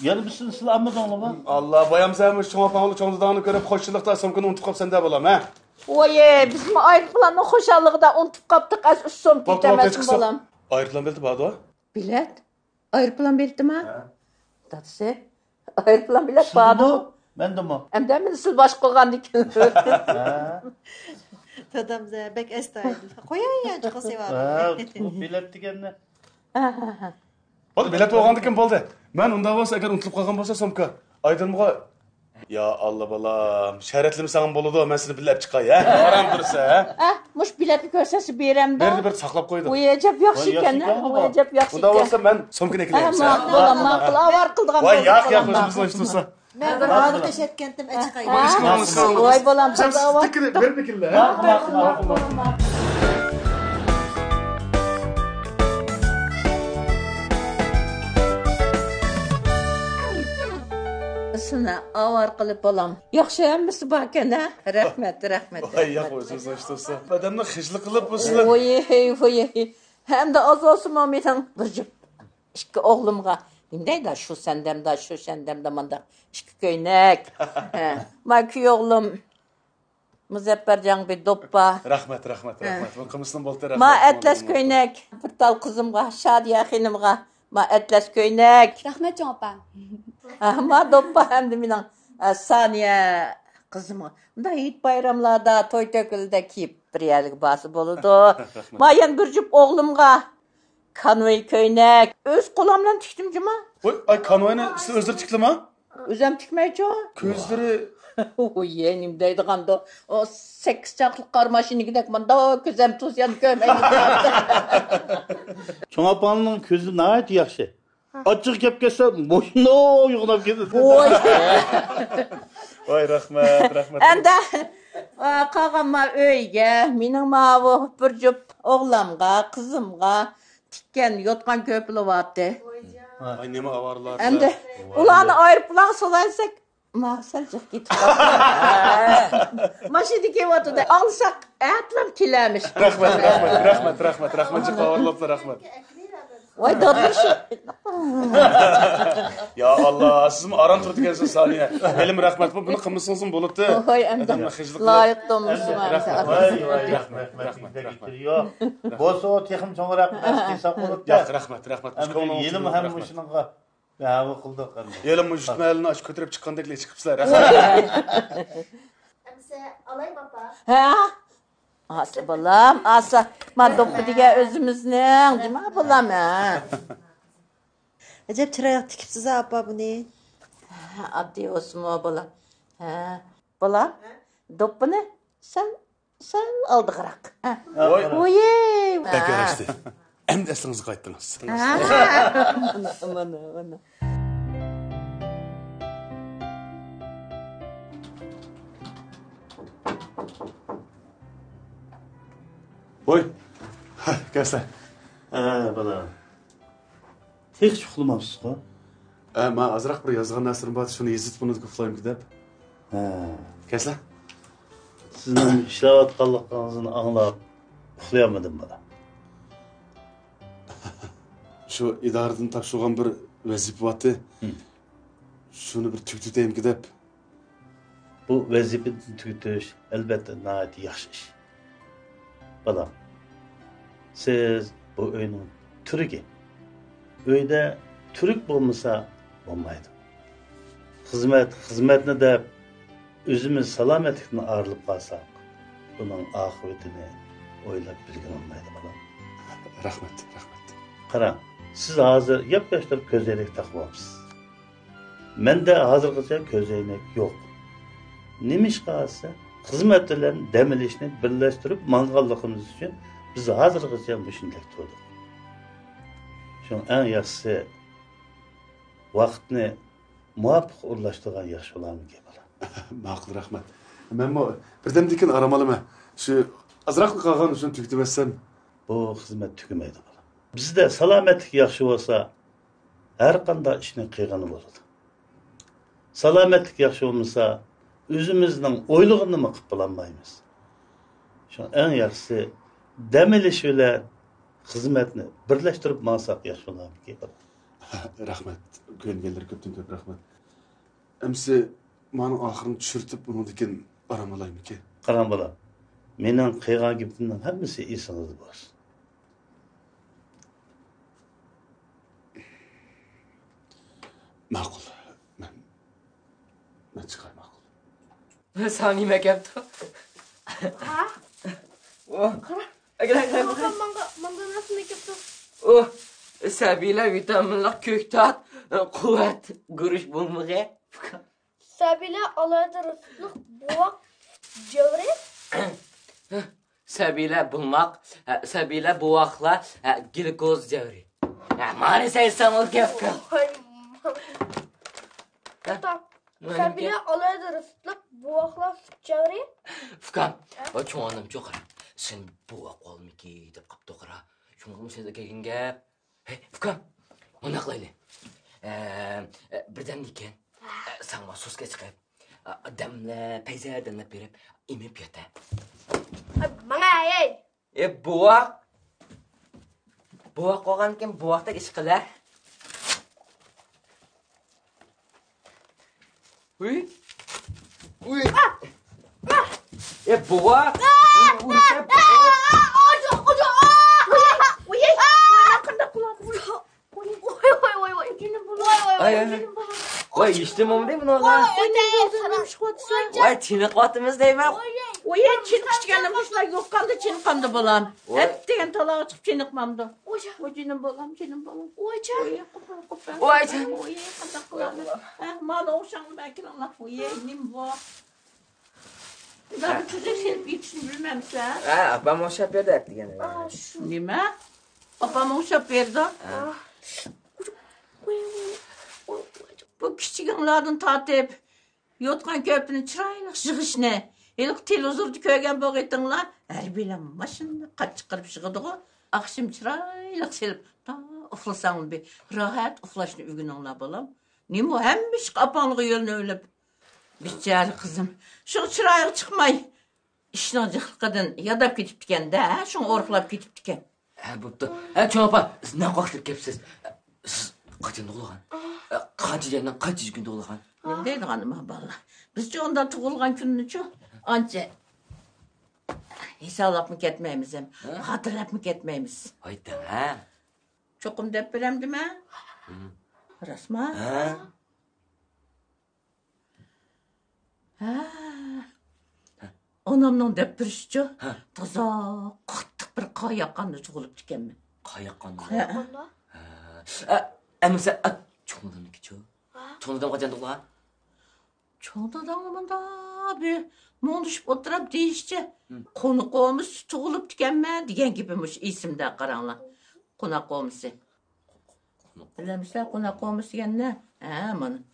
Yani biz sizlar anladыңlarmı? Allah bayam sen çoğun pahalı çoğun dudağını görüp hoşçılıkta somkini unutup kapsan da bolam ha. Voy, bizim ayrıplanın hoşallığı da unutup kaptık az 3 so'm ketemezsin bolam. Ayrıplan beldi badu. Bilet. Ayrıplan beldi mi? Dadisi. Ayrıplan bilet badu. Ben de mi? Hem de mi siz baş koygan dikin. Dadam bek estaydı. Qo'yay ya chiqsa var. Bilet deganni. Hadi bilet olgandikin bo'ldi. Men unda bo'lsa agar unutilib qolgan bo'lsa somka, Aydınmığa ya Allah balam, şeretlim sana boludu, men seni bilib chiqay, ha? Aram dursa, ha? Muş biletni ko'rsasi berem da. Berdi bir saqlab qo'ydim. Bu acab yaxshi ekan, bu acab yaxshi ekan. Unda bo'lsa men somkini eklayman. Ma'qul, avar qildigan. Voy, yo'q, o'zimizni ishtirsa. Men bir hozir qishatgandim, chiqay. Voy bolam, avar. Bir bikilla, ha? Sana avar qilib bolam. Yaxshi hammasi bor ekan, ha? Rahmat. Voy, yo'q, o'zimizni ishtirsa. Odamni xijlik qilib bo'lsinlar. Voy. Hamda azosimo mening bir jup ikki o'g'limga nimdaydi shu sendemda manda ikki ko'ynak. Ma kuyog'lim Muzaffarjon bir doppa. Rahmat. Bu qimisidan bo'ldi, rahmat. Ma atlas ko'ynak. Bir tal qizimga, Shadiya xonimga ma atlas ko'ynak. Rahmatjon opa. Ma doppa hamda mening Saniya qizimga. Bunda hit bayramlarda, to'y to'kilda kiyib bir yerlik bası bo'ladi. Ma yana bir jup o'g'limga konvoy ko'ynak. O'z qo'limdan tikdim juma. Voy, ay konvoyni siz o'zir tikdimi? O'zim tikmaychi. Ko'zlari Oy, yenim deydiganda o 8 chaqliq qor mashinigidek manda ko'zim to'syan ko'maydi. Çoğapanın közü nayet yaxşı. Açık kep kesse boşuna yuğunap ketadi. Voy, rahmat. Anda qolganma uyga, mening mavu bir jup o'g'limga, qizimga tikkan yotgan ko'pli bo'pti. Ay nima avarlar. Endi ularni ayiriblan solaysak Masal git. Maşidi kevatda alsak atlam kilamış. Rahmat. Çıkavarlaplar rahmat. Vay dadmış. Ya Allah, siz mi aran turdu gelsin saniye. Elim rahmat bu, bunu kımısınızın bulutu. Vay anda. Layık domuzum. Vay, rahmat. Bosu o texim çoğurak hesap olup da. Rahmat. Yelim hem muşununga. Ya bu kıldık kandı. Yelim muşutma elini aç kötürüp çıkandakile çıkıpsılar. Emse alay baba. Ha? Asa balam, asa. Ma doppu diye özümüzün. Değil mi balam ha? Acaba çırayak tikipsiz apa bu ne? Addi olsun o balam. Ha? Balam, doppu ne? Sen aldı kırak. Oy. Pek yarıştı. Hem de eslinizi kayıttınız. Aman. Oy. Gelsene. Bana. Tek şuxlamamsız ko. Ma azraq bir yazgan nasırım batı şunu yezit bunu kıflayım gidip. Gelsene. Sizin işlavatqanlıqınızı anlap uxlayamadım bana. Şu idareden tapşırgan bir vazife batı. Şunu bir tüktüteyim gidip. Bu vazifeni tüketiş elbette nayet yaxşı iş. Balam, siz bu öyün türüge. Öyde türük bulmasa olmaydı. xizmatni deb o'zimiz salomatlikni arilib qolsak, buning oqibatini o'ylab bilgan olmaydi bolam. Rahmat. Qarang, siz hozir yap-yoshlar ko'zoynak taqyapsiz. Menda hozirgacha ko'zoynak yo'q. Nima ish qilsa, xizmat bilan dam olishni birlashtirib manganligimiz uchun biz hozirgacha shunday turdik. Shu eng yaxshisi vaqtni muvafiq o'rlashtirgan yaxshi bo'larmi bolam. Ma'qul, rahmat. Men bu birdamdikin aramalama. Shu azroq qolgan uchun tugitmasam, bu xizmat tugamaydi bolam. Bizda salomatlik yaxshi bo'lsa, har qanday ishni qilgani bo'ladi. Salomatlik yaxshi bo'lmasa, o'zimizning o'ylig'ini qilib bo'lmaymiz. Shu eng yaxshisi dam olish bilan xizmatni birlashtirib maqsad yaxshi bo'larmi bolam. Rahmat. Ko'nganlar ko'pdan ko'p rahmat. Amsi mani oxirini tushirtib buningdan aramalaymi-ki? Qarang bolam. Mening qilgan gapimning hammasi esingizda bo'lsin. Ma'qul. Men chiqay ma'qul. Sen nima gapdi? Ha? Qara. Agar Manga nasıl yaptı? Oh, Sabila vitaminlar köktat, kuvvet, görüş bulmağı. Sabila alayda rızıklık boğak cevre. Sabila buakla glikoz cevri. Mani saysan ol kefka. Sabila alayda rızıklık boğakla cevre. Fukam, o çoğanım çok ara. Sen buak olmuyor ki deyip kaptı kara. Şunu sen de kelgen gap. Hey, Fukam, onaqlaylı. Birden diken, sana soska çıkıp, damla, peyzer damla berip, imip yata. Bana ey. Buak. Buak olgan kim buakta iş kılar. Uy. Buak. Vay işte mı değil mi ona? Vay çinik vatımız değil mi? Oy, çinik çıkanım kuşlar yok kaldı çinik kaldı balam. Hep diyen talağa çıkıp çinik mamdı. Oy canım balam. Oy canım. Vay canım. Oy kadak balam. Mal olsan belki Allah oy nim bu. Daha çocuk sen için bilmemsen. Babam o şapıyor da etti gene. Nime? Babam o şapıyordu. Bu küçüklerden tatip yotkan köprünün çırayla çıkışını ilk televizorda köygen boğaytınlar her bilen başında kaç çıkarıp çıkıdı o akşam çırayla silip ta uflasan bir rahat uflaşını ügününler balam nimo hemmiş kapanlığı yolunu öyle biçare kızım şu çırayla çıkmay işin kadın yadap gidip diken de şunu orklap gidip diken Buptu. Çoğapa ne kalktır kepsiz. Siz kaçın doğulgan? Kaç yerden kaç gün doğulgan? Ne değil hanım valla. Biz ondan tuğulgan gününü çok anca hesap mı ketmeyimiz hem hatırlap mı ketmeyimiz. Hayda ha? Çokum dep verem değil mi? Rasma? Ha. Onamdan dep verişçi. Taza kattık bir kayakanlı çoğulup dikenmi. Kayakanlı? Kayakanlı? Emse çoğundan ki çoğu. Çoğundan kaçan doğulgan? Çoğundan anlamında bir monuşup oturup deyişçe. Konuk olmuş çoğulup dikenme diyen gibiymiş isimde karanlar. Konak olmuşu. Bilemişler konak olmuş diyen ne? Aman.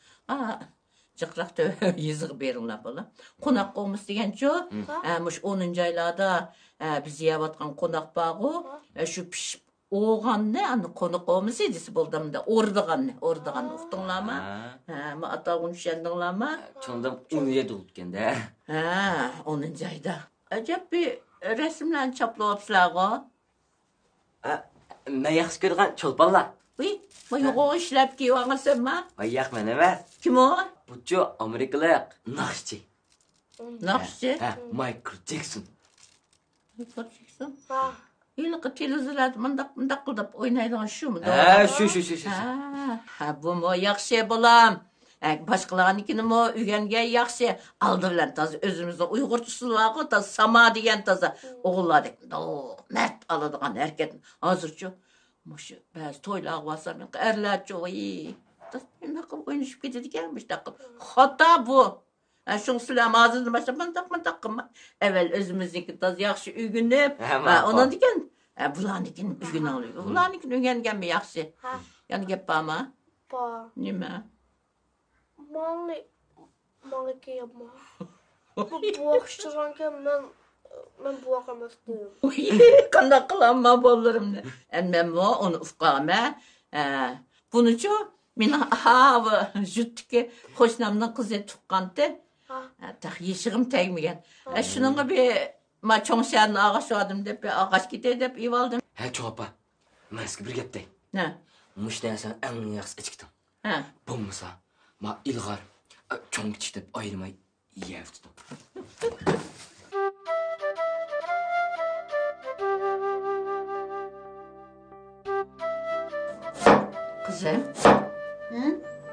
Çıkrak da yazık berinler bana. Konak olmuş diyen çoğu. Mış 10. aylarda bizi yavatkan konak bağı. Şu pişip oğan ne? Konak olmuş edisi buldum da. Ordugan uqtunlar mı? Ma atağın şendinler mı? Çoğundan 17 olup kende. 10. ayda. Acaba bir resimlerini çaplayıpsılar o. Ne yaxşı görgen çolpallar. Uy, yoğu işlep ki oğasın mı? Ay yak men emas. Kim o? Buçu Amerikalı nakşçı. Nakşçı? Michael Jackson. Michael Jackson? İlk televizorlarda mındak kıldap oynaydıgan şu mu? Şu. Bu mu yakşı bulam. Başqalarnikini mo ügenge yaxşı. Aldı bilen tazı özümüzde Uygurçusu var da Sama diyen tazı oğullar mert alıdığan herketin hazırcı. Muşu bazı toylar varsa erlerce o iyi. Ne kadar oynayıp gidip gelmiş takım. Hatta bu. Şunu silahım ağzını başlaman takma. Evvel özümüzdeki taz yaxşı ügünüp. Ona diken bulanıkin ügün alıyor. Bulanıkin ügengen mi yaxşı? Yani gep ama. Ba. Nime? Mağlı ki yapma. Bu akıştıranken ben bu akamasıyım. Kandak kılanma bollarım ne. Ben bu onu ufkama. Bunu ço min hava jütteki hoşnamdan kızı tukkantı. Tak yeşiğim tegmigen. Şunun bir ma çoğuşanın ağaç adım dep ağaç gide dep ivaldım. Ha çoğapa. Maski bir gepte. Ne? Muştan sen en yaxşı içiktin. Ha. Bulmasa ma ilgar çoğun kiçtep ayırmay yevdim. Kızım.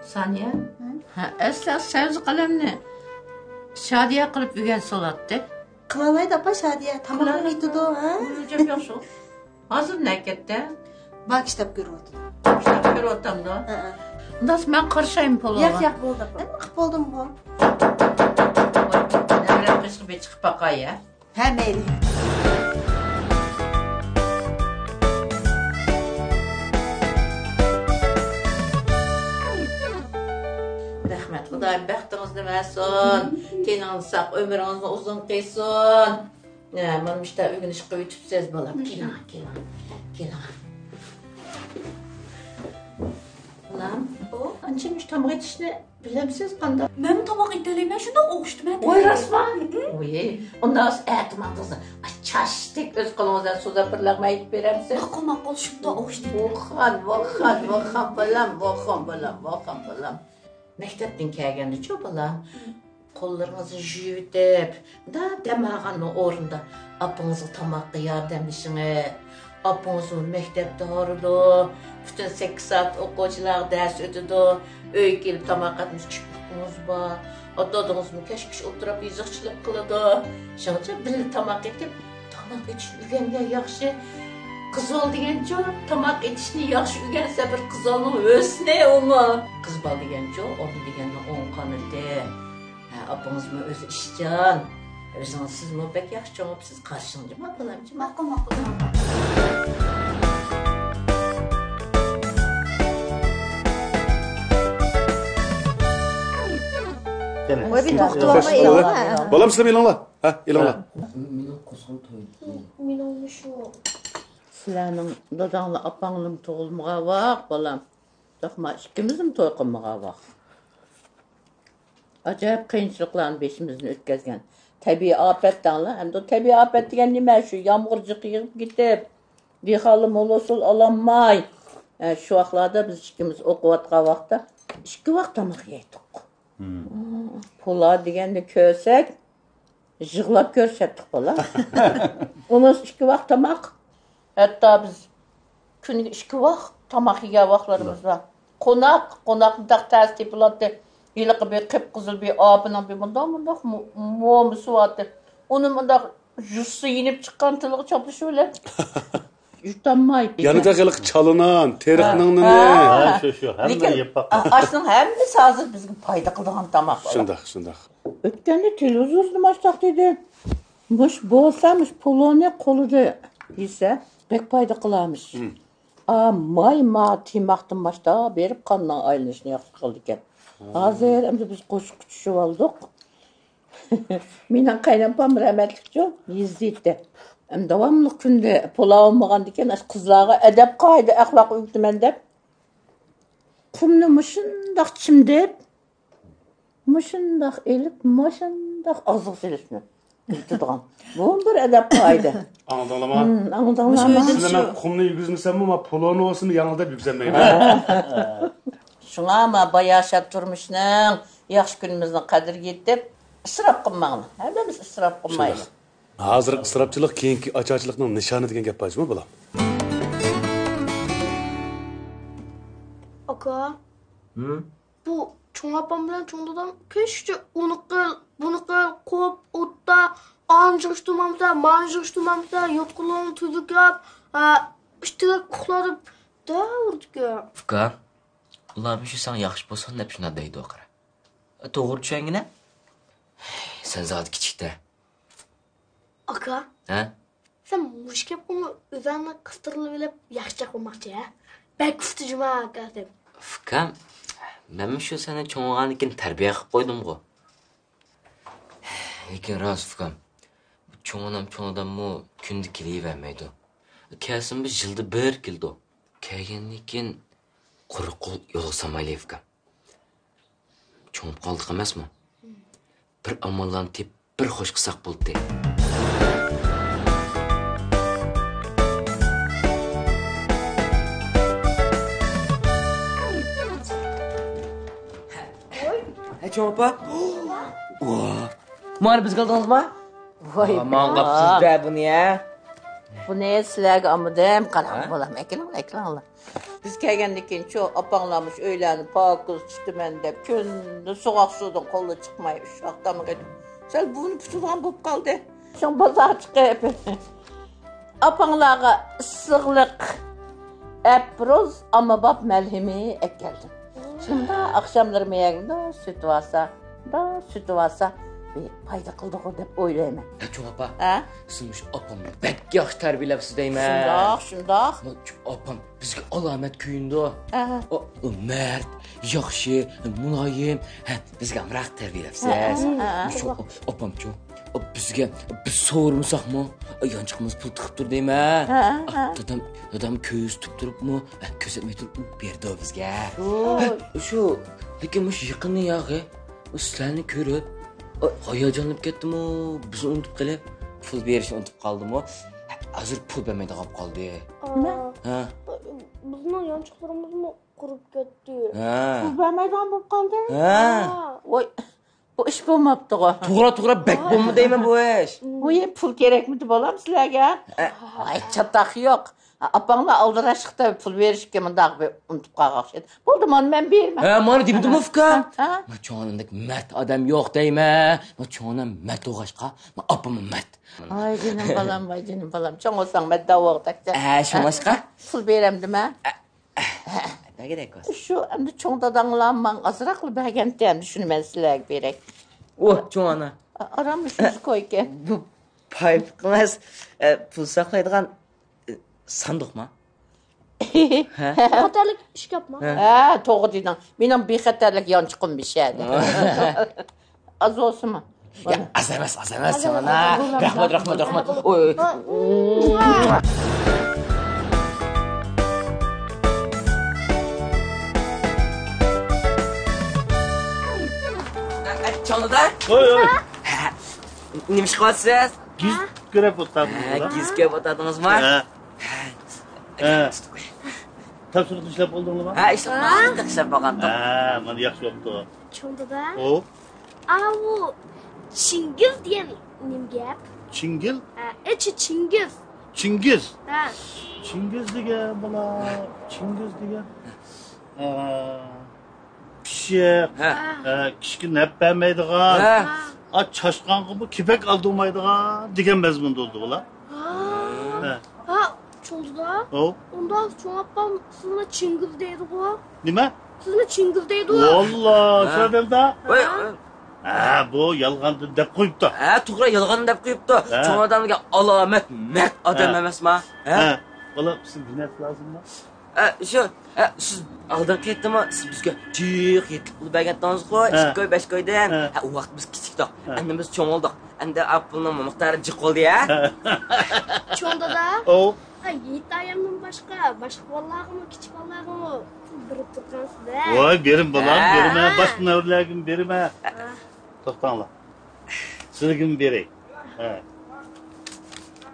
Saniye. Esla sevzi kalemni. Şadiye kılıp ügen solattı. Kılalaydı apa Şadiye. Tamamını gittidu ha. Uyuyacağım yok şu. Hazır nekette. Bak kitap görüyordu. İşte bir ortamda. Nasıl ben karşıyım poloğa. Yak oldu apa. Ne kıp oldun bu? Nevren kışkı bir çıkıp bakaya. He meyli. Rahmet, Xudoyim baxtınız demesin. Teniniz saq, ömrünüz uzun qilsin. Mana işte uygun ish qilib yutibsiz bolam. Keling. Bolam, anchamish tomoq etishni bilamsiz qanday? Men tomoq etalayman, shunda o'qishdim men. Voy rasman. Voy, undan aytmaqsiz. Chashdik o'z qo'lingizdan so'zlab bir laqma aytib beramsiz. Ma'qul, shunda o'qishdim. Voxan bolam. Mektepten kelgende çok bolam. Kollarınızı jüyütüp, demağanın orunda apınızı tamakka yardımlaşını, apınızı mektepte hordu, bütün 8 saat okuyucular ders ötüdü, öy gelip tamak atmış küçüklüğünüz var, adadınız mı keşkiş oturup yüzükçülük kılıdı, şunca bir tamak etip, tamak etişini ügenge yaxşı, kız ol degence tamak etişini yaxşı ügense bir kız olun ösne onu. Kız bal degence onu degenle on kanıdı. Apınız mı öz işcan? Özünüz siz mi pek yaxşı olup siz karşınca mı balamcı? Ma'qul. Oy bir doktorlama ilanla. Balam sizle ilanla. Ha ilanla. Men olmuş o. Sizlerinin dadanlı apanlım toğulmağa bak balam. Takma ikimizim toy qılmağa bak. Acayip kıyınçılıkların beşimizin ötkazgan. Tabii afettanla. Hem de tabii afet degen nime şu yağmurcuk yığıp gidip bir halı molosul alanmay. Şu vaxtlarda biz ikimiz okuvatqa vaxtda 2 vaxt tamaq yeydik. Pola degende körsek jığlap görsetdik pola. Onu 2 vaxt tamaq. Hatta biz günlük 2 vaxt tamaq yegan vaxtlarımız var. Qonak ters tepiladi. Yılıqı bir kıpkızıl bir abinin bir bundan muamusu vardı. Onun bundan jussu yinip çıkan tılığı çapışı öyle. Yutanmayıp. Yanıda kılık çalınan, terikinin ne? Ha, şu. Hemen yap bak. Aslında hemmesi hazır bizim payda kılığın tamak. Şundak. Ötkende televizyonu açtık dedi. Muş bolsamış polone kolu da ise pek payda kılamış. May timaktın başta berip kanla aylanışını yaxşı kıldı eken. Hazır hem biz koşuk uçuşup aldık. Menen kaynampam rahmetlikçi izleydi. Hem devamlı günde pola olmagan diken kızlarga edep kaydı, ahlak öğütmen dep. Kumni muşundak çimdep, muşundak elip, muşundak azık selesini. Tutuğan. Bu bir edep kaydı. Anladınlama. Anladınlama. Sizle ben kumla yüzmesem ama polonu olsun yanılda yükselmeyim. Şuna ama bayağı şart durmuşsun. Yaxşı günümüzün kadir yetip, ısrap kılmağını. Hepimiz ısrap kılmayız. Hazır ısrapçılık keyinki açıcılıkның nişanı degen gap bacı mı bulam? Aka. Bu Çoğun apam bilen çoğun dadam keşke onu kıl, bunu kıl, kop, otta, anjıştırmamıza, manjıştırmamıza, yotkulağını tüzük yap, işte kukladım, da vurduk ya. Fıka, ular bir şey sana yakış bolsan hep şuna deydi o kara. Doğru düşengine? Sen zaten küçükte. Aka, Ha? sen muşkep onu üzerine kıstırılıp yakacak olmakçı ya. Ben kıstıcım ha arkadaşım. Fıka, ben şu sana çoğunluğun terbiye koydum go. Lekin rast Fıka, çoğunluğum mu kündü kiliyi vermeydi. Kesin bir yılda bir kildi. Kegenlikin kuru kul yolu samaylı Fıka. Çoğunup kaldık emas mı? Bir amallan tep bir hoş kısak buldu. Çoğun apa? Mağara biz kaldınız mı? Vay Aman kapsız be bunu ya. Bu ne sizlerge amıdım kalan bolam ekran Allah. Biz kelgendikin çok apanlamış öğlendi pakız çıktı mende kündü soğuk sudan kollu çıkmayı uşakta mı dedim. Sen bunu tutulan bulup kaldı. Şu bazar çıkıp. Apanlağa ıssıqlık eproz ama bab melhemi ek geldim. Şimdi akşamları meyagında süt varsa bir payda kıldık o dep oylayman. Çoğun apa, Ha? sınmış apam bek yaş terbiyelep deyim Şundaq. Apam bizge alamet köyünde o. Aha. O mert, yaxşı, mulayim. Bizge amraq terbiyelep Apam çoğun. Bizge biz soğurmusak mı? Yançıqımız pul tıqıp dur deyim Dadam köyüz tutup durup mu? Közetmey durup berdi o bizge. Şu, lekin muş yıqını yağı. O sizlerini körüp. Hayacanlanıp ketdim o. Bizi unutup kalep. Pul berişini unutup kaldım o. Hazır pul vermeydi kalıp kaldı. Ha? Bizim yançıklarımız mı kurup gitti? Ha. Bu vermeyden bulup kaldı. Ha. Oy, bu iş bulmaptı o. Tuğra bek bulmu deyme bu iş. Bu pul gerek miydi bolam sizlerge? Ay çatak yok. Apanla aldıraşıqda pul verişke mındaq bir unutup qalaq şey. Buldum onu ben bermem. Mani dibidi mi Fıka? Ha? Çoğunundaki mert adam yok deyme. Çoğunun mert oğaşqa. Apamın mert. Ay canım balam. Çoğun olsan ben davaqda. Şu başqa? Pul beremdim ha. Ne gerek var? Şu endi çoğun dadanlanman azraqlı bəgəntəm şunu mən sizlərə berək. Çoğuna. Aramış yüz koy ki. Bu pay fıkmaz. Pul saklaydıgan sandık mı? Hatarlık iş yapma. Ha, toğu dedin. Benim bir xətərlik yançıqım bir şeydi. Az olsun mu? Ya az emez canına. Rahmet. Oy. Canıda? Oy. Neymiş kalatsız? Giz grep otadınız mı? Gizge batadınız mı? Tapşırık işlep oldun mu? İşte baktık sen bakandım. Bana yaxşı oldu. Çoğunda da. O? Bu Çingiz diyen nim gap. Çingil? İçi Çingiz. Çingiz. Ha. Çingiz degen bula. Çingiz degen. Pişek. Kişkin hep beğenmeydiğen. Çaşkan gibi kipek aldırmaydiğen degen mezmunda oldu bula. Çoğunda da. O? Ondan çoğun apam sizinle Çingiz deydi bu. Nime? Sizinle Çingiz deydi o. Valla şöyle da. Oy. Bu yalgandı dep koyup da. Tuğra yalğanı dep koyup da. Çoğun adamlığa alamet, mert adam emas mı? Valla siz günet lazım mı? Siz aldan ketdi mi? Siz bizga jiq yetib pul bergandingiz qo'y. 2 koy, 5 koydan. U vaqt biz kichikdik. Endi biz cho'ng oldik. Endi pulning miqdori jiq qoldi ya. Çoğunda da. O? Yiğit ayamdan başka vallahi küçük vallahi birip turgansız. Vay berim balam, berime. Başka nevlergim berime. To'xtanglar. Sizligim berey.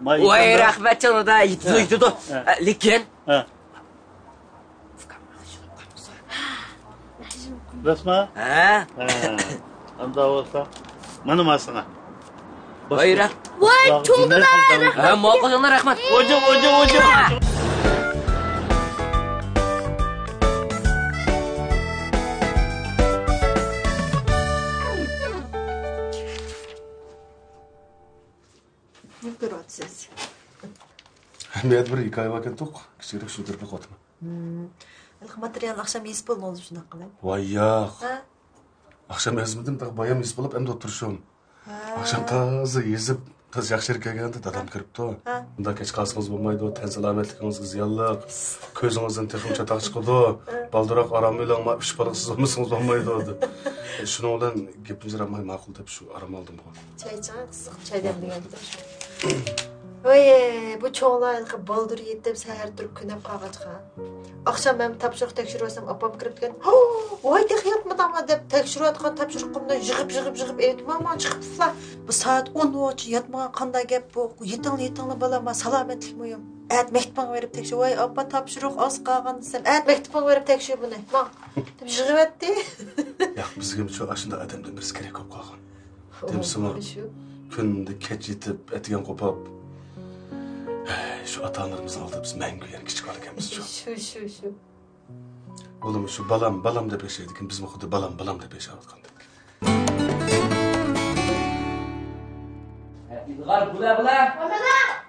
Voy rahmat cho'ngda yetdi. Lekin Rasma? Anda olsa. Mana masana. Voy çoğunda da. Muvaffaqiyatlar rahmat. Hocam. Men bir hikoya var ekan-to'q. Kichikroq shu dirbi qotma. Material akşam yesip olmalı şuna kılay. Voy yo'q. Akşam ezmedim da bayam yesip olib endi o'tirishim. Akşam toza yezib, toz yaxshi kelganda dadam kiribdi. Unda kech qolsangiz bo'lmaydi, tan salomatligingizga ziyonliq. Ko'zingizdan texim chataq chiqadi. Baldiroq aram o'ylangma, ish balasiz olmasangiz bo'lmaydi dedi. Shuning bilan gapimiz ramay ma'qul deb shu aram oldim. Çay ıssiq çay demlegandir. Oy, bu çoğunlarga baldır yetib səhər turib günəb qalğaçqa. Akşam mən tapşırıq tekşirəsəm apam kirib gələn. Vay dex yatmadım deb tekşirib atqan tapşırığımdan yığıb evdim ama çıxıbsızlar. Bu saat 10 vaxt yatmağa qanday gap bu? Yetinli balama salametlik müyüm? Ət məktubunu verib tekşir. Vay apa tapşırıq az qalğan desəm. Ət məktubunu verib tekşir bunu. Bax. Deb yığıb etdi. Yo'q, bizga bu aşında adamdan birisi kerak bo'lib qolgan. Demsimi? Kunda kech yetib etigan qo'pab. Şu ata-onalarımızın aldığı biz мәңгі yer kichik bola ekanmiz Şu. Oğlum şu balam deb yashaydik, biz xuddi balam deb yashayotgandik. İlgar bula.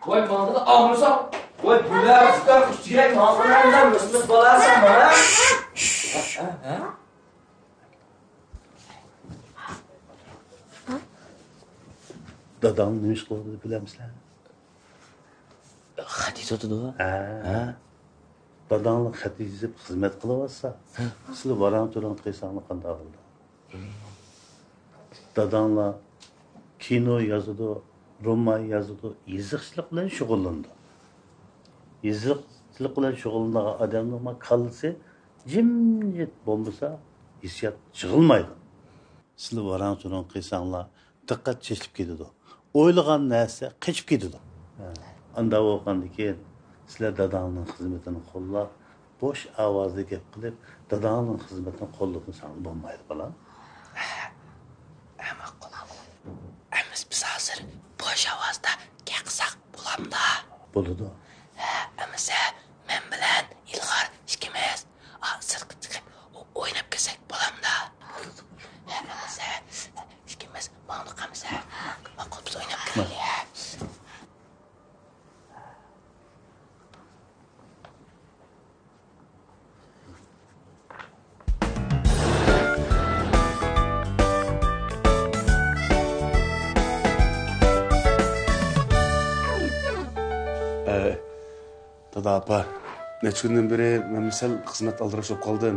Voy mağdada ağrısan. Voy bula tutar ustirak mağdalarından mısınız balasan bana? Dadam neymiş qildi bilamsizlar? Xat yozadi-ku. Dadanglar xat yozib xizmat qilyapsa, sizlar varan turan qilsanglar qanday bo'ladi? Dadanglar kino yozadi, roman yozadi, yozishlik bilan shug'ullandi. Yozishlik bilan shug'ullangan odamning kallasi jimjit bo'lmasa, hissiyot yig'ilmaydi. Sizlar varan turan qilsanglar diqqat chekib ketadi. O'ylagan narsa qochib ketadi. Anda bo'lgandan keyin sizlar dadangning xizmatini qo'llab, bo'sh ovozda gap qilib, dadangning xizmatini qo'llabsangiz bo'lmaydi bolam. Ama qo'lamiz. Biz hozir bo'sh ovozda gapirsak bo'lamda. Bo'ladi. Amasa men bilan Ilg'or ikkimiz sirtqa chiqib o'ynab kelsak bo'lamda. Amasa ikkimiz ma'no qilmasa, ma'qul biz o'ynab kelaylik. Dada apa, necha kundan beri men sal xizmat aldirashib qoldim.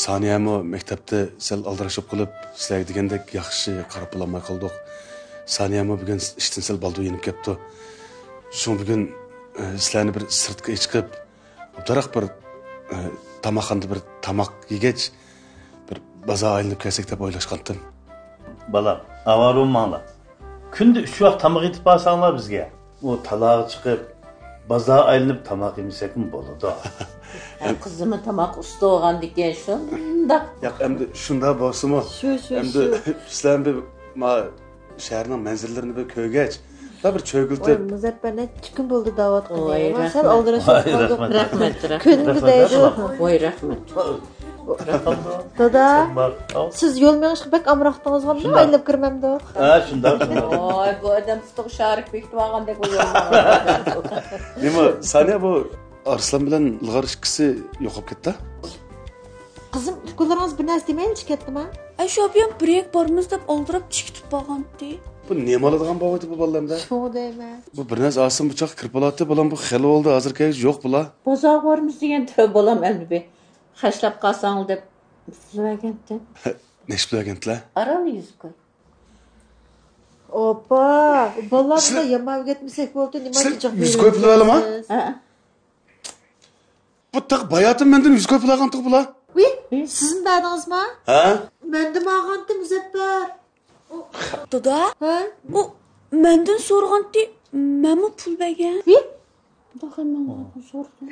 Soniyami maktabda sal aldirashib qilib, sizlarga degandek yaxshi qarab olmay qoldik. Soniyami bugun ishdan sal baldu yenib ketdi. Shu bugun sizlarni bir sirtga chiqib, obdaroq bir tamoqxonada bir tamoq yegach, bir bozor aylanib kelsak deb o'ylashgandim. Bolam, avarumanglar. Kunda 3 vaqt tamoq yetib borsanglar bizga. O talağa chiqib bozor aylanib tamoq yemasakmi bo'ladi. Qizimni tamoq usta olgandan keyin shunda. Yo'q, endi shunda bo'lsa-mu. Endi sizlar bir shaharning manzilalarini bir ko'rgach, bir cho'giltib. Muzaffar necha kun bo'ldi da'vat qilgan. Sen oldirashib qoldik. Rahmat. Kundaydi. Voy rahmat. Dada, siz yo'l mengishga bak amroqdingiz qoldi, aylab kirmamdi. Shunda. Voy, bu odam tutuq sharik bekitib olgandek bo'lgan. Nima, Saniya bu Arslan bilan Ilg'or ikkisi yo'qolib ketdi? Qizim, ukalarimiz bir narsa demaychi ketdimi? Shu opam birek bormiz deb oldirib chikitib qolgandi. Bu nima oladigan bo'ldi bu bolalarda? Shu deyman. Bu bir narsa asim bıçaq kirib oladi, bolam bu xeli oldi, hozir kech yo'q bular. Bozor bormiz degan tur bolam endi be. Xashlab qolsang deb pulaganda. Nesh pulagandlar? Aral 100 qo'y. Opa, bolalarga yamav ketmasak bo'ldi, nima qilib 100 qo'y pul olama? Bu taq bayatim mendan 100 qo'y pul olgandiq bular. Sizin dadingizmi? Ha? Mendim olgandi Muzaffar. Dada? Ha? O mendan so'rgandi, menmi pul bergan? Xudo men so'rdim.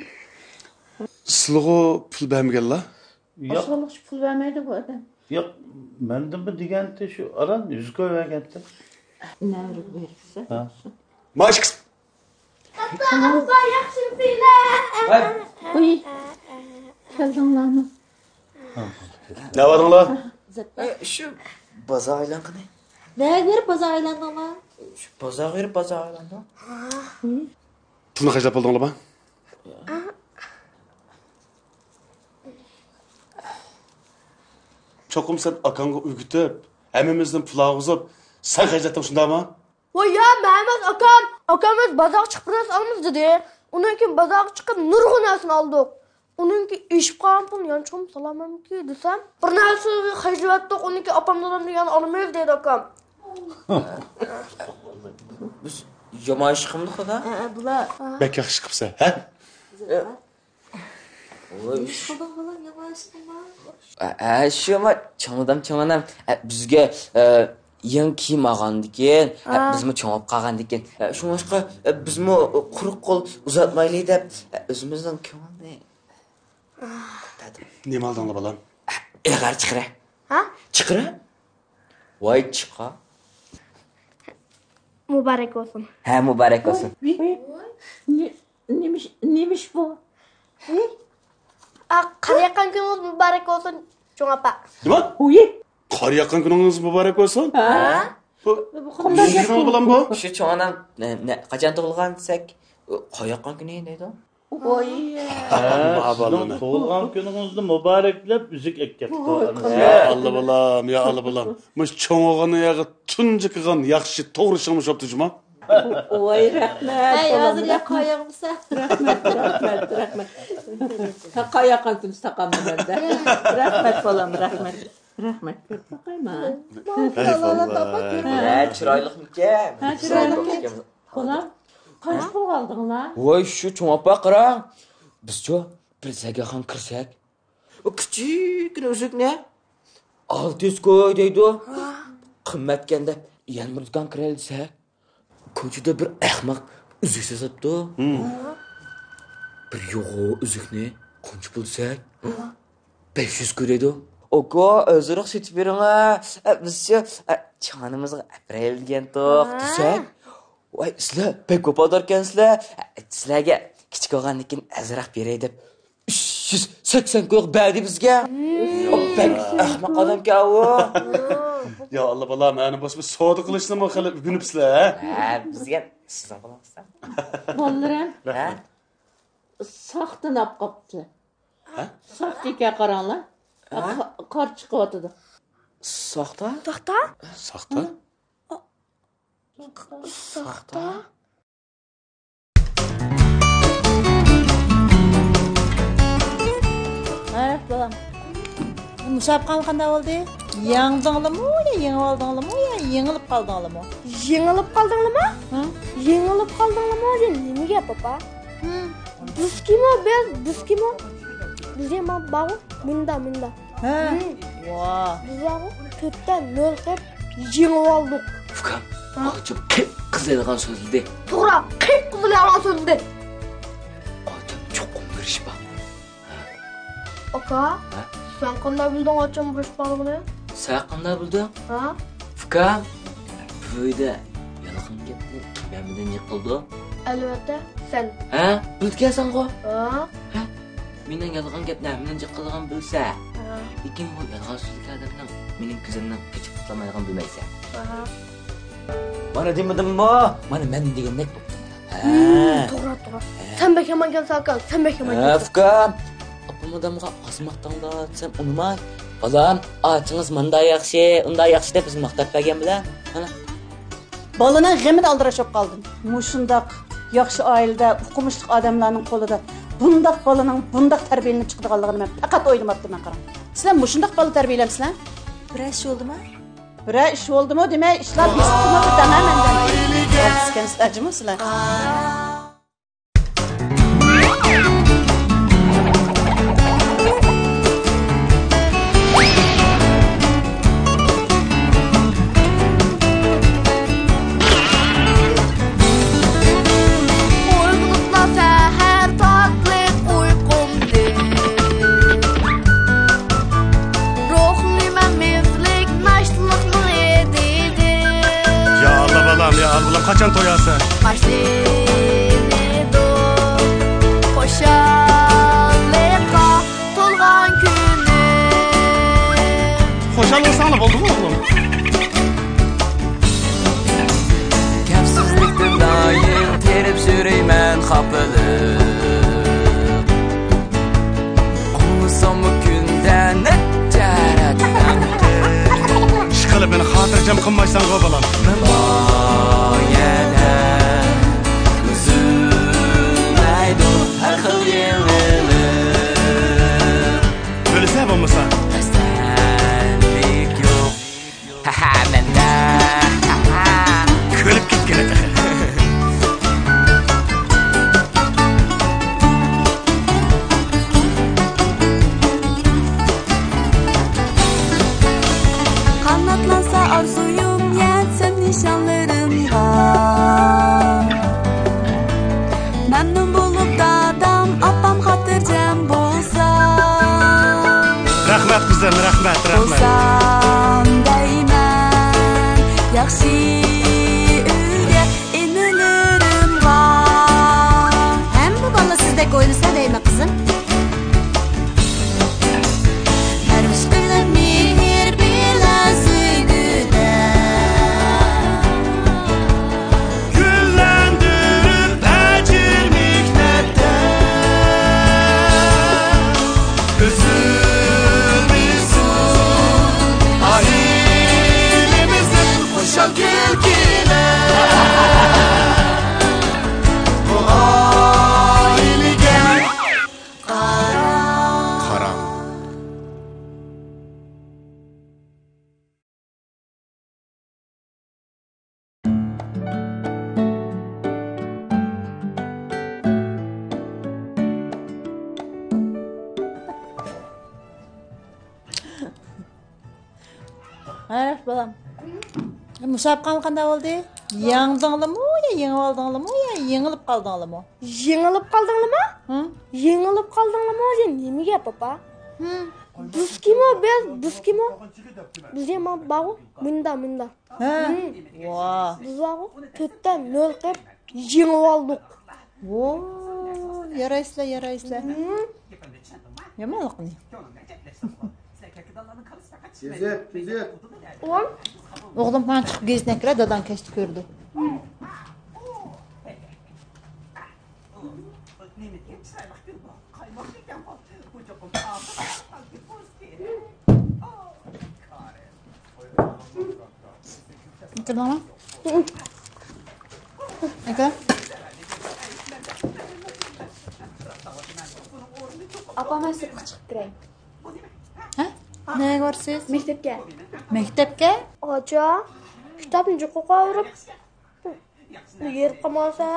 Sizlarga pul bermaganlar? Yo'q. Boshqalar pul vermaydi bu odam. Yo'q, mendan deganda shu aran 100 qo'y berganda. Nari bersa. Ha. Maşk. Abba yaxshi piylar. Uy. Keldinglarmi? Ne varinglar? Şu bozor aylanqani. Nega berib bozor aylandinglar? Şu bozor berib bozor aylandim. Pulni qajlab oldinglarmi? Çokum sen akanga ügütüp, hemimizden pulağı uzup, sen hecletin şunda mı? Voy ya, Mehmet akam bazaq chiqib biras almız dedi. Onunki bazaq chiqib nurg'un narsani oldik. Onunki ishib qolgan pul yanchig'im salamanki desam, bir narsa hajlatdik, onunki opamdan degan olmaydi dedi akam. Biz yomon ish qildik xudo. Bular Bek yaxshi qipsa, ha? Voy. Shu ma cho'nadam bizga yang kiyim olgandikan, bizmi cho'ngib qolgandikan. Shunga bizmi quruq qo'l uzatmaylik deb o'zimizdan ko'ngilni. Nima aldinglar balam? Egar chiqira. Ha? Chiqira? Voy chiqa. Muborak olsun. Ha, muborak olsun. Neymiş bu? Qarayaqan kunimiz muborak olsun, cho'ng opa. Nima? Uy. Qar yaqin kuningiz muborak bo'lsin. Ha? Nima bilan bu? Shu cho'nam qachon tug'ilgan desak, qo'yaqan kuni deydi. Oy. Tug'ilgan kuningizni muboraklab uzuk ekkapti. Ya Allah balam, ya Allah balam. Mush cho'ng'og'ini yag'i tunji qilgan yaxshi to'g'ri ishimiz o'pdi juma. Oy, rahmat. Ay, hozir ya qo'yingsa. Rahmat. Qayoqqa kunsiz taqamman banda. Rahmat bolam, rahmat. Rahmat. Ko'p taqayman. Chiroyliqmikan? Ha, chiroyli. Bolam, qancha pul oldinglar? Voy, shu cho'ng opa qara. Bizcho bilsaga ham kirsak. O kichikina uzukni 600 ko'y deydi. Qimmatganda yana do'kon kiralsa, ko'chada bir ahmoq uzuk sotibdi. Bir yo'g'o uzukni qancha bo'lsak 500 ko'radi. Oko o'ziroq setib bering. Bizcha jonimizga aprelgan to'q desak. Voy, sizlar pek ko'p odarkansizlar. Sizlarga kichik olgandan azroq beray deb 380 ko'q berdi bizga. Pek ahmoq odamka u. Ya Allah balam, yani boshqa savdo qilishni mi qilib ugunibsizlar, ha? Bizga siz olamsiz. Bollarim, Ha? saxtan olib qopti. Ha? Saxtika qaranglar. Qor chiqyotdi. Soxta? Soxta? Saxta? Soxta? Evet balam. Musabaqan qanday bo'ldi? Yengdinglarmi yo yengib oldinglarmi yo yengilib qoldinglarmi? Yengilib qoldinglarmi? Yengilib qoldinglarmi? Nima gap opa? Biz kimo? Bizga ma bağı bunda. Ha. Voh. Bizlar to'pdan 0 qilib yengib oldik. Fukam. Ochib qizilgan so'zdi. To'g'ri, qizilgan so'zdi. Ochib cho'qim birish bor. Oka, sen qanday bilding ochim birish borligini? Sen qanday bilding? Ha? Fukam. Buyda yalqin gapni mendan yiqildi. Albatta, sen. Ha? Bilgansan-ku? Ha? Mening yalqin gapni mendan yiqilgan bilsa. Lekin bu yalqin so'zlardan mening ko'zimdan kechib qutlamaydigan bilmaysan. Mana demadimmi? Mana men degandek bo'pti. To'g'ri. Sen bekaman kelsan, sen bekaman. Fukam. Apamdamga azmaqtangda desam unimay. Balam, achingiz menda yaxshi, unda yaxshi deb biz maqtab bergan bilan. Mana. Balaning g'amini aldirashib qoldim. Mushundaq yaxshi oilada o'qimishli odamlarning qo'lida bundaq balaning bundaq tarbiyalanib chiqadiganligini men faqat o'ylamabdim qarang. Sizlar mushundaq bola tarbiyalamsizlar? Bir ish bo'ldimi? Bir ish bo'ldimi demay, ishlar bisitimi dema mendan. Sizlar sizlar. Kaçan toyası? Başlıydı hoşallığa tolgan günü. Hoşallıqsanla oldu mu oğlum? Kapsızlıktan dayım terip süreymen kapılı. Hocam kınmaysan go balam. Moyada üzülmeydu her xil yenilir. Böylese olmasa. Tesellik yok. Ha mende. Kölüp gitgene. Kanatlansa arzuyum yetsem nişanlarımda. Memnun bulup dadam apam hatırcam bolsa. Rahmet kızım, rahmet. Bolsam deymen yaxşı üge inilirim var. Hem bu balla sizdek oynasa deyme kızım. Derviş bilen mihir bilen sügüde. Güllendirip ecir miktepte. Üzülmüşsün ailemizin uşak ilkine. O ailege karan. Evet balam. Musabaqam qanday bo'ldi? Yengdingmi yo yengib oldingmi yo yengilib qoldingmi? Yengilib qoldingmi? Hı? Yengilib qoldingmi o'zi nimaga papa? Biz kim o? Biz kim o? Biz ham bağı minda. Ha. Voh. Biz bağı 4'ten 0 qilib yengib oldik. Voh, yaraysizlar. Yomonlikni. Oğlum, O'g'lim ham chiqib gezine kirar, dadan kechdi ko'rdi. Tamam. Aka. Apam ben sırtı çıkıp gireyim. Ha? Neye varsiz? Mektepke. Maktabga? Hoca, kitobni juqqa qovurib, yer qamasa,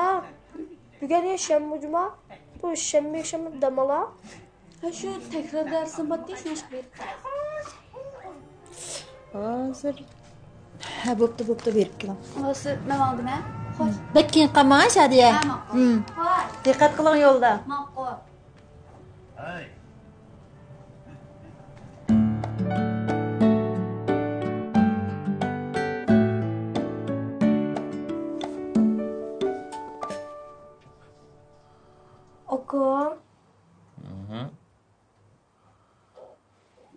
bugun shanba juma, bu shanba dam ola. Ha şu tekrar dersin batdı şunu çıkıp. Hozir. Ha, bo'pti, berib kelam. Nasıl ben aldım ha? Hoş. Bekkin qama, Shadiya. Hoş. Diqqat qiling yo'lda. Maqul. Aka.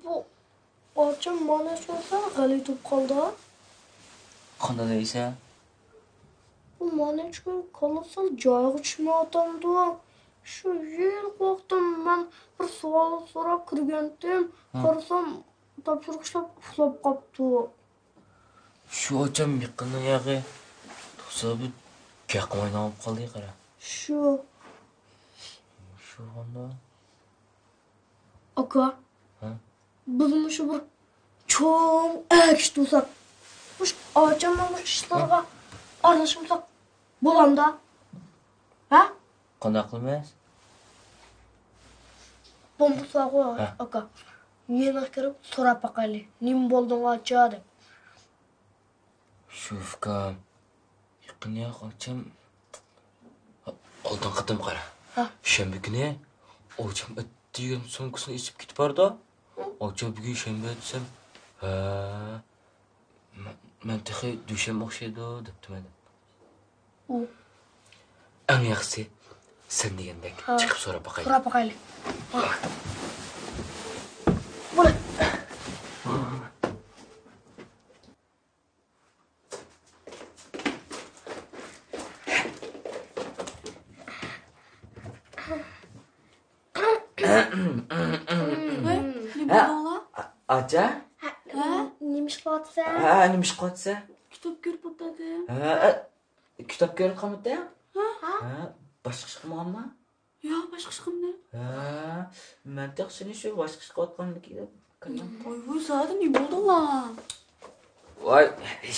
Bu ochim mana shunsa g'alitib qoldi. Qanday deysan? Bu mana shu qolasal joyiga tushmayotgandi. Shu yer qo'qdim men bir savol so'rab kirgandim. Qarasam topshiriqlar uxlab qopti. Shu ocham yiqqini yog'i. To'sabit kaqmoyna olib qoldi qara. Shu onda. Aka. Ha? Bizmi shu bir cho'ng akish to'sab. Mush ochimni ishlarga aralashmasak bo'landa. Ha? Qanday qilmaysiz? Bombusago aka. Yana kirib so'rab baqayli. Nim bo'lding ocha deb. Shufkam. Yiqqini ocham. Oldin qatim qara. Shanba kuni ocham degan so'ngkisini ichib ketib bordi. Ocham bugun shanba desam, ha, men texi dushanba o'xshaydi debdi mana. Eng yaxshisi sen degandek chiqib so'rab baqayli. So'rab baqayli. Bo'la. Acha? Nima ishlayapsiz? qilsan? Ha, nima ish qilyapsan? Kitob ko'rib o'tirdim. Ha, kitob ko'rib qolmadi? Ha, boshqa ish qilmaganmi? Yo'q, boshqa ish qilmadim. Ha, men seni shu boshqa ish qilayotganligida ko'rgan. Voy, zodi nima bo'ldinglar? Voy,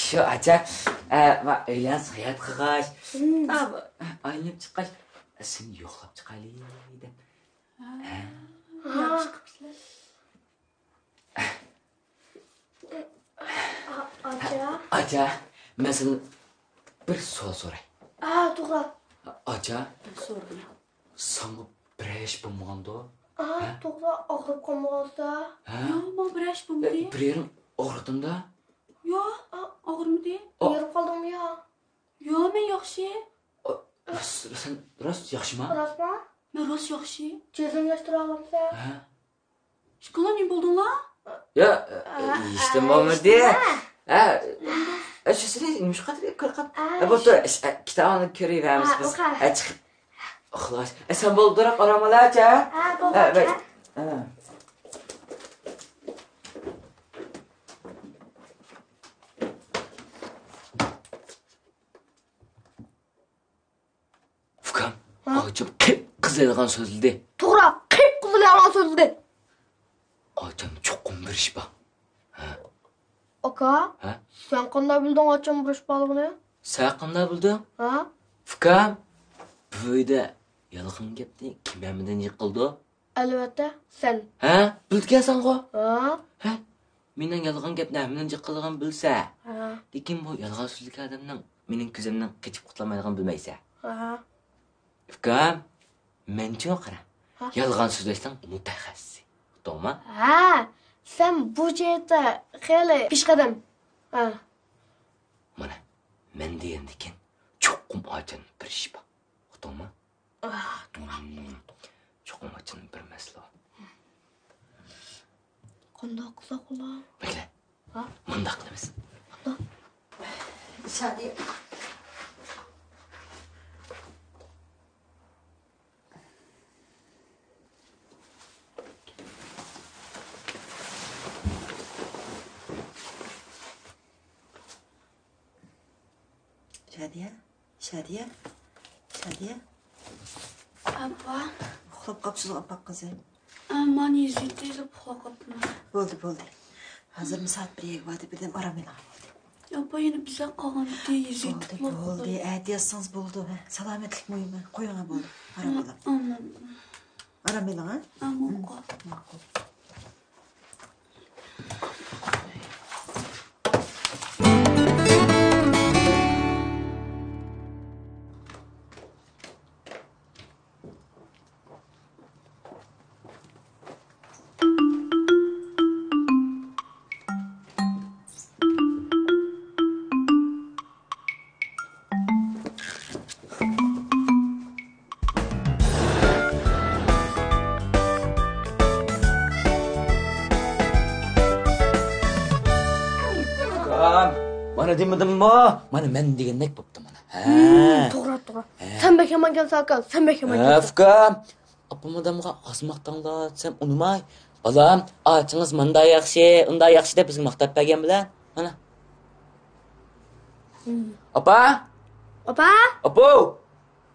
shu acha, va aylan hayot qilg'ash. Aylanib chiqqach, seni yo'qlab chiqaylik deb. Yaxshi qilibsizlar. Acha. Men seni bir savol so'ray. To'g'ri. Acha, So'rdim. senga bir ish bo'lmaganda? To'g'ri, og'rib qolmag'ansa. Yo'q, men bir ish bo'lmadi. Bir yerim og'ridimda? Yo'q, og'rimadi. Yerib qoldingmi yo? Yo'q, men yaxshi. Sen rost yaxshimi? Rostmi? Men rost yaxshi. Jezimlashtira olamsan? Shkola nima bo'ldinglar? Ya, işte bo'lmadi. Shu sizlar nima qilib qo'rqib? Bo'pti, kitobni ko'rayveramiz biz. Chiqib. Xo'sh, sen bo'ldirib qaramalar-chi? Bo'ldi. Fukam, ochib qizilgan so'zildi. To'g'ri, qip qizilgan so'zildi. Ocham cho'qim bir ish bor. Aka, sen qanday bilding ocham bir ish borligini? Sen qanday bilding? Fukam, bu uyda yolg'on gapni kim hamidan yiqildi? Albatta, sen. Bilgansan-ku? Mening yolg'on gapni hamidan yiqilgan bilsa. Lekin bu yolg'on so'zlik odamning mening ko'zimdan qochib qutulmaydigan bilmaysa. Fukam, men-chi qara. Yolg'on so'zlashdan mutaxassis. To'g'rimi? Sen bu yerda xeli peshqadam. Mana, men degandikin cho'qim ochun bir ish bor. To'g'rimi? Cho'qim ochun bir masala. Qanday qilsa qo'la? Bekle. Mundaq qilamiz. Shadiya. Shadiya. Abba. Uxlab qopsiz opak qizim. Men yuzida uxlab qopdim. Bo'ldi. Hozir soat 1ga bo'ldi, birdan aramela. Abba yana biza qolganda yuzida Bo'ldi. Aytsangiz bo'ldi. Salomatlik muhim. Qo'yinglar bo'ldi. Aramela. Aramela, ha? Ma'qul. Mana demadimmi? Mana men degandek bo'pti mana. To'g'ri. Sen bekaman kelsan, sen bekaman kelsan. Fukam, opamadamga osmoqdanlar desam unimay. Balam, ochingiz menda yaxshi, unda yaxshi deb bizga maqtab bergan bilan. Mana. Opa? Opo?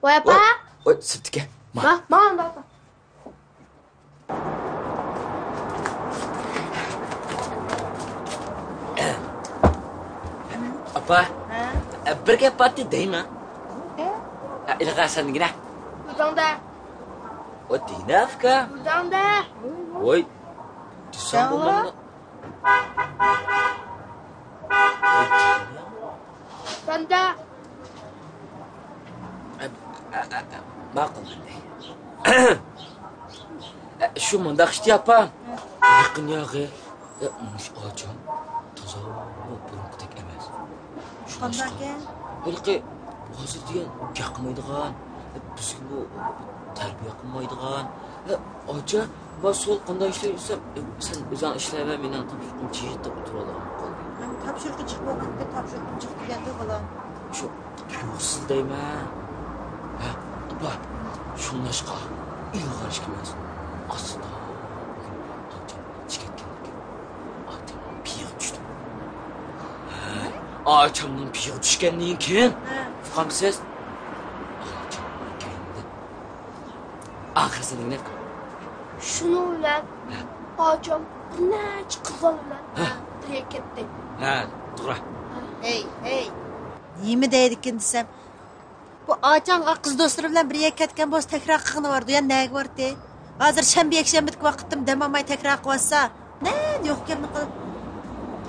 Voy opa? Voy, sirtga. Mana. Opa? Bir gap bor deymi? Ilg'asanigina. O'zingda. O deyna Fuka. O'zingda. Voy. Desam bo'lmadi. Senda. Ma'qul. Shu mundaq ishti opa. Yaqin yog'i. Mush ocham. Toza burunqidek emas. Qanday? Bilqi hozir degan gaqmaydigan, bizga bu tarbiya qilmaydigan. Ocha, va sol qanday ishlaysan? Sen o'zing ishlayver, men topshiriqim chiyitda o'tirib olaman qolgan. Men topshiriqqa chiqib bo'lganda topshiriqim chiqib deganda bolam. Shu yo'qsiz deyman. Opa, shunlashqa ilg'arish emas. Aslida ocha chikatgan. Otam piyon tushdi. Ağaçımın piyi düşkenliğin keyin. Fıkam siz? Ağaçımın kendi. Ahırsını dinle Fıkam. Şunu ulan. Ağacım neç kızal ulan. Direk ketdi. Ha, doğru. Hey. Nemi deydikin desem. Bu ağaçan kız dostları bilen bir yer ketken boz tekrar kığını vardı. Ya ne vardı? Hazır şembe ekşembedik vakittim demamay tekrar kıvasa. Ne yok kemni kılıp.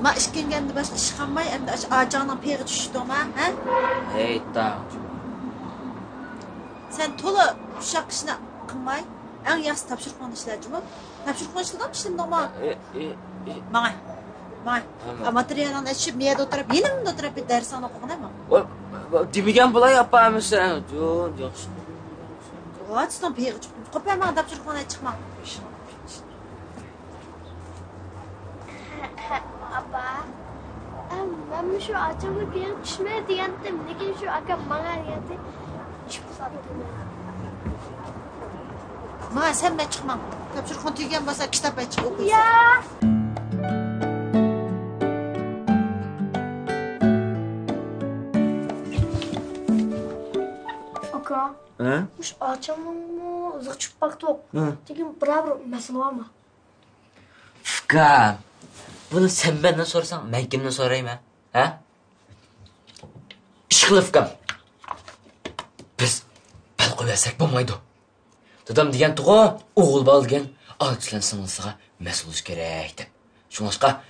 Ma işkengendi başka iş kalmay. Hem de ağaçağından peği düştü ama. Ha? Hey, tamam. Sen tolu uşak işine kılmay. En yas tapşırıkman işlerci mi? Tapşırıkman işlerden mi işlemdi ama? Bana. Materialdan eşip niyede oturup, yine mi oturup bir ders okuyun ama? Demigen bulay yapamıyorsun. Yok. Ağaçtan peği çıktım. Kopyamdan tapşırıkman çıkma. Abba. Ben şu ağacımın bir düşmeye diyendim. Lekin şu akam bana geldi. Hiç fırsatım. Ma sen ben çıkmam. Tapşırıkman tüygen basa kitap açıp okuysun. Ya. Aka. Ha? Şu ağacımın mı ızık çıkıp baktı ok. Lekin bir mesele var mı? Fıkam. Bunu sen benden sorsan, ben kimden sorayım ha? İşkılı Fıkam. Biz bel koyarsak bulmaydı. Dadam degan tuğu, oğul bal degan ağaçlan sınılsıға mesul oluş gerek deb. Şuңlaşqa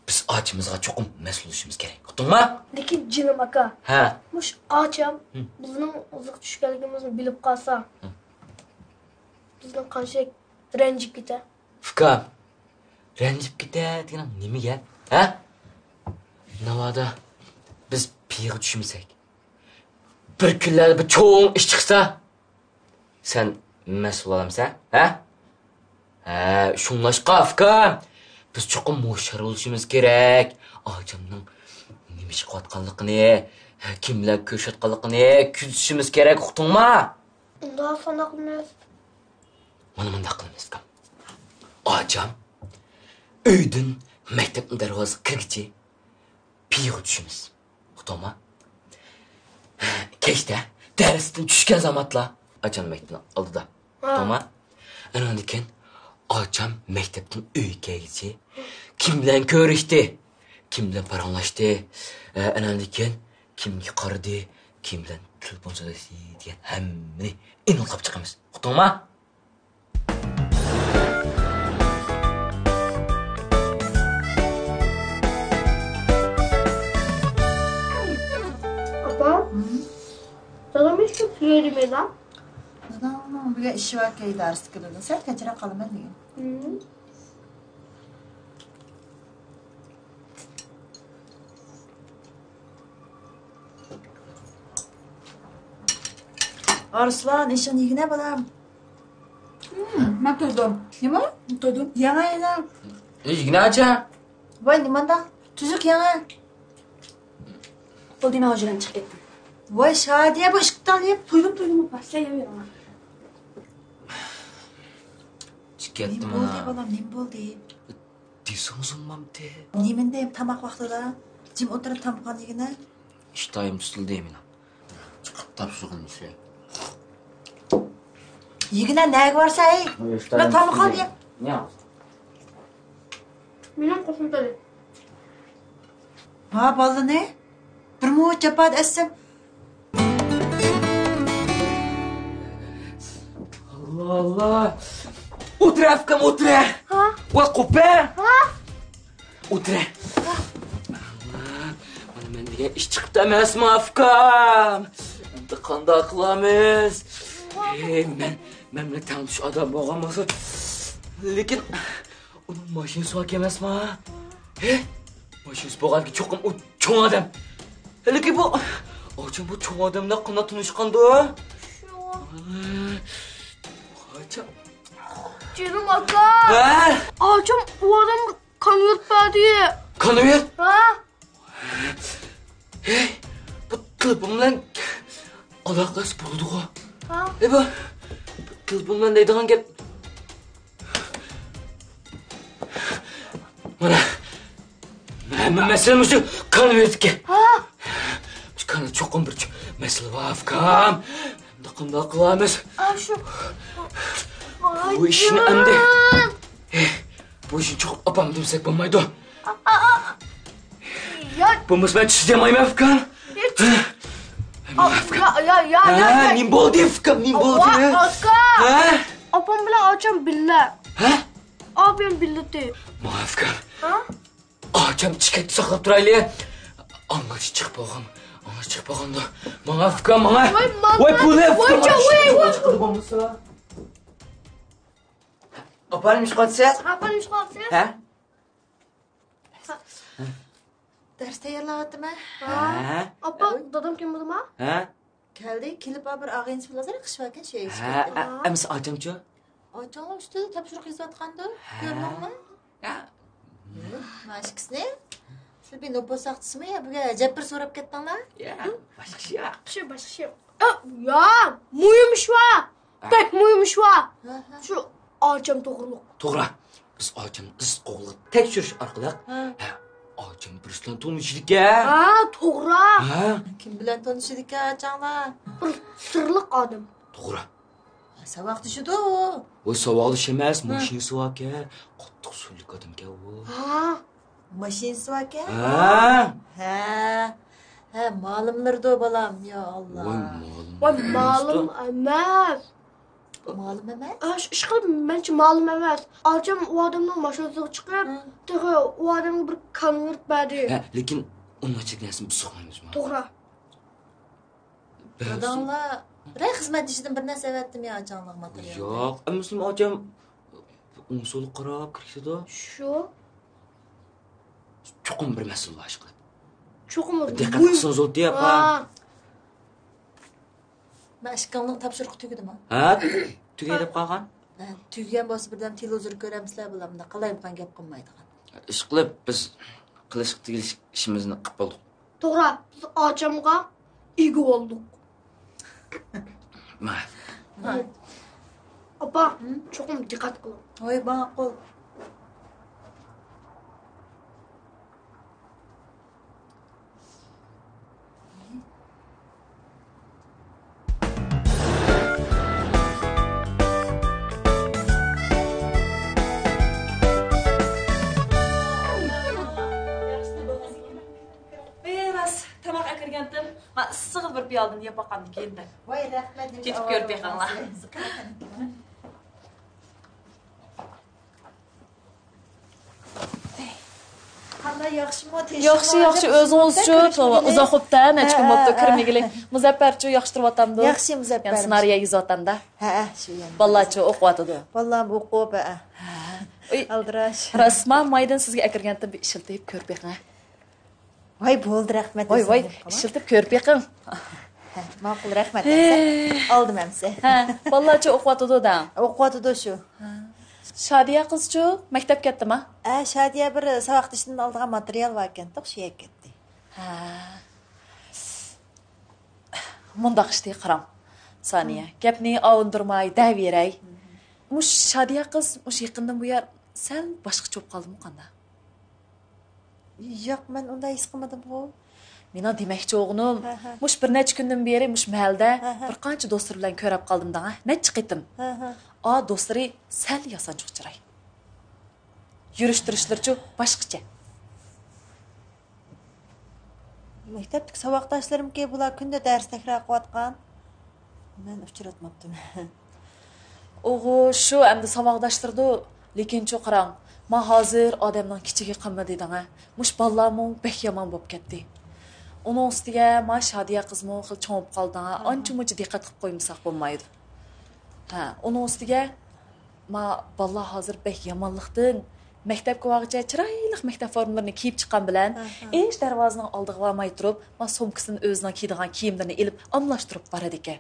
biz ağaçımızға çoqum mesul oluşumuz gerek. Uqdun mu? Lekin jinim aka. Ha. Muş ağacım bizning ızık tushganligimizni bilib qolsa. Bizning qancha ranjib ketadi. Fıkam. Ranjib ketadi degan nimaga? Ha? Navada biz piyiga tushmasak. Bir kunlarda bir cho'ng ish chiqsa, sen mesul olamsan, ha? Ha, şunlaşqa Fıkam. Biz çoqum mo'shar bo'lishimiz kerak. Ağacımның nima ish qilayotganligini, kim bilan ko'rishayotganligini kuzatishimiz kerak, uqdingmi? Unda sanaq emas. Mana bunday qilamiz Fıkam. Ağacım uydan maktabning darvozasiga kirgicha piyiga tushimiz. Uqdingmi? Kechda darsdan tushgan zamatla Ağacım maktabning oldida. Uqdingmi? Andan keyin Ağacım maktabdan uyga kelgicha kim bilan ko'rishdi, kim bilan paranglashdi, andan keyin kimga qaradi, kim bilan telefon so'rashdi degan hammani aniqlab chiqamiz. Uqdingmi? Apa? Dadam hiç çok söylemedi lan. Dadam bir işi var ki ders kılını. Sen kaçıra kalma diye. Arslan, işin yine balam. Ben duydum. Nima? Duydum. Yana. Yine acha. Vay nimanda? Tuzuk yana. O dina hocadan çık ettim. Vay Şadiye bu ışıktan yap. Duydum. Başla yemiyorum. Çıkettim Ne oldu ana. balam, ne oldu? Diyorsunuz olmamdı. Nemindeyim tamak vaxtıda. Cim oturup tamkan yine. İştahım tutuldu emine. Çıkıp tapşırığını şey. Yine ne varsa ey. Ben tamkan yap. Ne yap? Benim koşum tadı. Ha balı ne? Bir mu cepat etsem. Allah Allah. Otur Fıkam otur. Ha? Ve kupe. Ha? Otur. Allah. Bana ben degan iş çıkıp emasmi Fıkam? Endi qanday qilamiz? Men bilan tanish odam bo'lganmasa, lekin uning mashinasi bor emasmi? Mashinasi bo'lganki cho'qim u cho'ng odam. Lekin bu ochim bu cho'ng odamdan qanday tanishgandi? Ochim. Canım aka. Ha? Ağacım bu adam kanıyor diye. Kanıyor? Ha? Bu telefon bilan alakası bo'ldi ku. Ha? Bu telefon bilan deydigan gap. Mana Mesele şu konvertga. Şu konvert ço'qim bir mesele var afkam. Qanday qilamiz? Shu. Bu ishni endi. Bu ishni cho'qib opam desak bo'lmaydi. Bo'lmasa men tush demayman afkam. Ya. Nim bo'ldi afkam, nim bo'ldi? Aka. Opam bilan ocham billa. Abim billati. Afkam. Ocham chiqib saqlab turayli. Anga chiqib bo'lgan. Anga chiqib bo'lganda. Mana afkam, mana. Voy pul afkam. Voy bo'lmasa. Opam ish qilasiz? Opam ish qilasiz? Ha? Ders tayyorlayaptimi? Opa, dadam kim bo'ldimi? Ha? Keldi, kelib bir ag'insi bilan qishvakan şey. Ha, amsa ochimchi? Ocham ustida topshiriq yozayotgandi. Ko'rdingmi? Ha. Mashqisini? Siz bir nopo saqtisimi ya? Buga jabr so'rab ketdinglar? Ya, boshqa şey yo'q. Boshqa şey. Ya, muhim ish var. Pek muhim ish var. Shu ocham to'g'riliq. To'g'ri. Biz ochim qiz qo'g'li tekshirish orqali ochim birisdan tanishlikka. To'g'ri. Kim bilan tanishdik achanglar? Bir sirliq odam. To'g'ri. Savoq tushidi. O savollish emas, mashinasi aka. Qattiq so'llik odamga u. Mashinasi aka? Ha, ma'lumlardo balam, ya Allah. Voy, ma'lum emas. Ma'lum emas? Ish qilib, mencha ma'lum emas. Ocham u odamning mashinasiga chiqib, tag'i u odamga bir konvert berdi. lekin uni cheklasini biz so'qmaymizmi? To'g'ri. Dadanglar bir xizmat ishidan bir narsa aytdim ya achanglar material. Yo'q, muslim ocham unsuli qarab kirishdi. Shu. Cho'qim bir masala ish qilib. Cho'qim. Diqqat qilsangiz o'tdi apa. Mashqanlik topshiriq tugdimi? Ha, tugay deb qolgan. Tugagan bo'lsa birdan televizor ko'ramizlar bularni qalay bo'lgan gap qilmaydigan. Ish qilib biz qilish tegilish ishimizni qilib bo'ldik. To'g'ri, biz ochamga ega bo'ldik. Opa, cho'qim diqqat qiling. Voy, ma'qul. Ben sıkı bir piyadını yapakandı geldi. Voy, rahmat. Ketib ko'rib beqinglar. Qanday yaxshimi? Yaxshi, o'zingiz-chi, uzoq o'tdi, necha kun bo'pti kirmagili. Muzaffarchi yaxshi turib Yaxshi Muzaffar. Yani ssenariy yozyaptanda. Ha, shu yana. Vallahi o'qiyotdi. Vallahi o'qib, aldirash. Rasman maydan sizga akirganda bir ishiltib ko'rib beqing. Voy, bo'ldi, rahmat. Voy, ishiltib ko'rib beqing. Ma'qul, rahmat. Oldim hamsa. Ha, vallahi o'qiyotdi-da. O'qiyotdi shu. Shadiya qizchi maktab ketdimi? Shadiya bir saboq ishdan oldigan material var ekan, o'shaga ketdi. Ha. Mundaq ishdi qaram. Saniya, gapni avundirmay, daveray. Mush Shadiya qiz mush yaqindan bu yer sal boshqacha bo'lib qoldimi qanda? Yo'q, men unday his qilmadim bu. Mena demoqchi o'g'lim, mush bir necha kundan beri mush mahalda bir qancha do'stlar bilan ko'rib qoldim-da, necha qitim. Do'stlari sal yasanchiq chiray. Yurishtirishlarchi boshqacha. Maktabdagi saboqdoshlarimga bular kunda dars takror qilayotgan. Men uchratmabdim. O'g'u shu endi saboqdoshlardi, lekin chu qarang. Men hozir odamning kichigi qilma deding-a. Mush ballarmi bek yomon bo'lib ketdi. Uning ustiga ma Shadiya qizmi xil cho'mib qoldi-a. Ancha-muncha diqqat qilib qo'ymsak bo'lmaydi. Ha, uning ustiga ma ballar hozir bek yomonlikdan maktabga vaqtcha chiroyli maktab formalarini kiyib chiqqan bilan ish darvozaning oldiga bormay turib, ma sumkasini o'zining kiydigan kiyimlarini ilib almashtirib boradi ekan.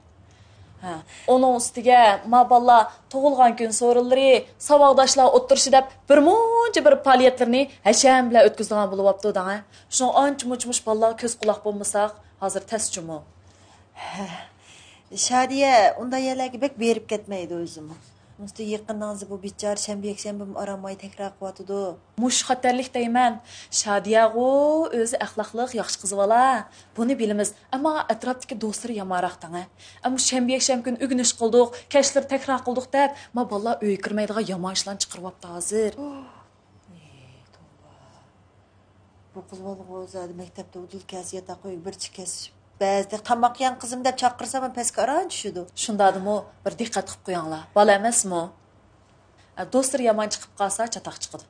Ha, onun ustiga ma ballar tug'ilgan kun so'rinlari, saboqdoshlar o'tirishib deb bir muncha bir faoliyatlarni hasham bilan o'tkazadigan bo'lib opti-da. Shu ancha-muncha ballar ko'z quloq bo'lmasak, hozir tasjimo. Shadiya unday yerlarga bek berib ketmaydi o'zim. Musti yaqiningizda bu bichar shanba aramay takrar qilyotidi. Mush xatarlik deyman. Shadiyago o'zi axloqliq yaxshi qiz bola. Buni bilamiz. Ammo atrofdagi do'stlar yomonroqdan. Ammo shanba kun o'g'inish qildik, kashlar takrar qildik deb, ma bola uy kirmaydigan yomon ishlarni chiqaryapti hozir. Bu qiz bola o'zi maktabda udul kasiyata qo'yib bir chikas. Ba'zida tamoq yan qizim deb chaqirsam pastga aran tushidi. Shundadimi bir diqqat qilib qo'yinglar. Bola emasmi? Do'stlar yomon chiqib qolsa chatoq chiqadi.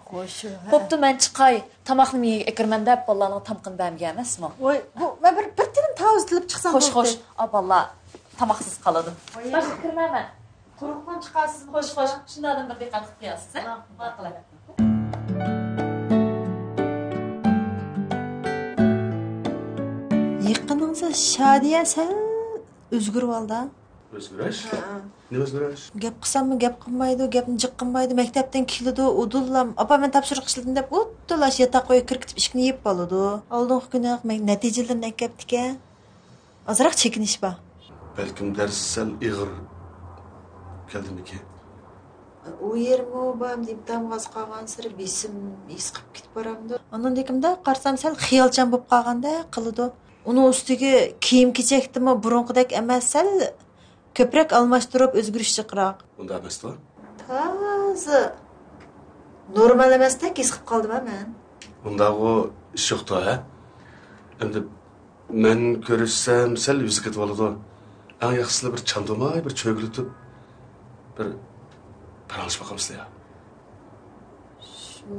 Xo'sh. Bo'pti, men chiqay. Tamoqni miyga kirman deb bolalarning tamqini bergan emasmi? Voy, bu men bir tilim tavizlib chiqsam Xo'sh, xo'sh. Bolalar tamoqsiz qoladi. Boshqa kirmayman. Quruqdan chiqasizmi? Xo'sh, xo'sh. Shundan bir diqqat qilib qo'yasiz, ha? Ma'qul. Yaqiningizda Shadiya sen o'zgarib oldi. O'zgarish? Ne o'zgarish? Gap qilsammi, gap qilmaydi, gapni jiq qilmaydi. Maktabdan keladi, udullam. Apa men topshiriq qildim deb o'ttalash yataqo'ya kirkitib ishni yeb qoladi. Oldingi kuni men natijalarini aytibdi-ku. Azroq chekinish bor. Balkim dars sal ig'ir keldimiki. U yermi bam deb damg'az qolgan siri besim is qilib ketib boramdi. Ondan dekimda qarsam sal xiyolchan bo'lib qolganda qiladi. Uni ustiga kiyim-kechakdimi burunqidek emas, sal ko'proq almashtirib o'zgarishchiqroq. Unda emas-da? Toza. Normal emasdek his qilib qoldim men. Unda o ish yo'q-da, ha? Endi men ko'rishsam sal yuzi ketib oladi. Eng yaxshisi bir chandamay, bir cho'g'litib bir parangish boqamizlar.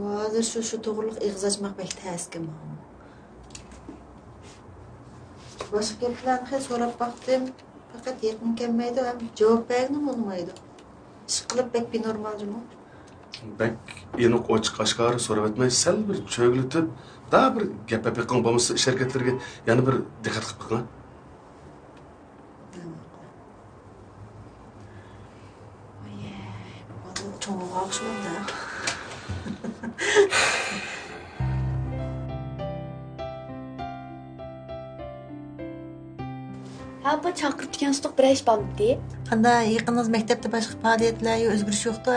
Hozir shu to'g'riliq ig'zachmoq bek taskim. Boshqa gaplarni hech so'rab baxtim, faqat yaqin kelmaydi ham javob bergim bo'lmaydi. Ish qilib bek normalmi? Bek aniq ochiq oshkor so'rab etmay, sal bir cho'g'litib, da bir gap-gap qilgan bo'lmasa ish harakatlarga yana bir diqqat qilib qo'ying. Çoğunluğa akşamında. Ha, bu chaqirtgansizlik bir ish bormidi? Qanday yaqinimiz maktabda boshqa faoliyatlarga o'zgarish yo'qda?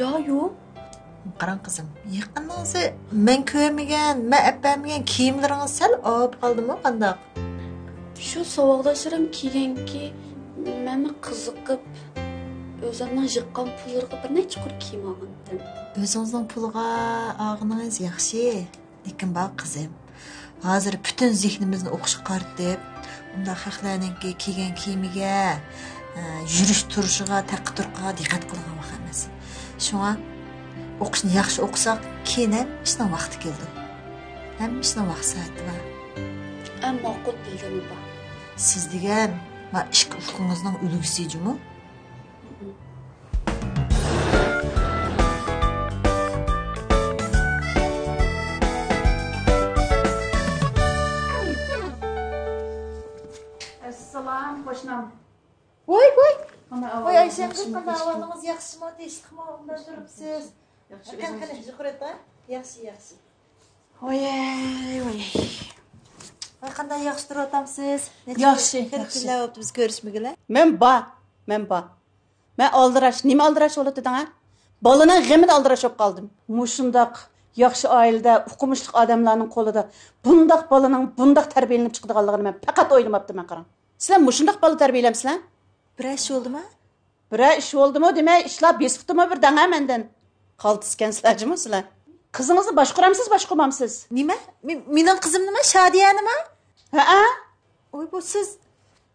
Yo'q. Qarang qizim, yaqiningizda men ko'rmagan, men apamagan kiyimlaringiz sal olib qoldimi qanday? Shu saboqdoshlarim kiyganki, meni qiziqib o'zimning yiqqan pullarga bir necha qur kiyim olgandim. O'zingizning pulga og'ingiz yaxshi, lekin bor qizim. Hozir butun zehnimizni o'qishga qaratib, unda xalqlarningki kiygan kiyimiga, yurish turishiga, taqdir-turqiga diqqat qilgan vaqt emas. Shunga o'qishni yaxshi o'qisak, keyin ham ishning vaqti keldi. Hamma ishning vaqti soati bor. Ammo ma'qul bildimi bor. Siz degan va ish ufqingizning ulg'isijimi? Assalom, qo'shnim. Voy. Voy Aysha, qanday ahvolingiz yaxshimi? Tinchlikmi? Unda turibsiz? Yaxshi. Qani shukuratda? Yaxshi. Voy. Voy qanday yaxshi turibsiz? Yaxshi. Kelib o'tib biz ko'rishmagila. Men ba. Men aldirash, nima aldirash bo'ladi deding-a? Bolaning g'amida aldirash bo'lib qoldim. Mushundaq yaxshi oilada, o'qimishli odamlarning qo'lida bundaq bolaning bundaq tarbiyalanib chiqadiganligini men faqat o'ylamabdim qarang. Sizlar mushundaq bola tarbiyalamsizlar? Bir ish bo'ldimi? Bir ish bo'ldimi demay, ishlar besibdimi bir danga mendan. Qoltisgansizlarmi sizlar? Qizingizni boshqaramsiz? Nima? Mening qizim nima? Shadiya nima? Ha? Voy bu siz.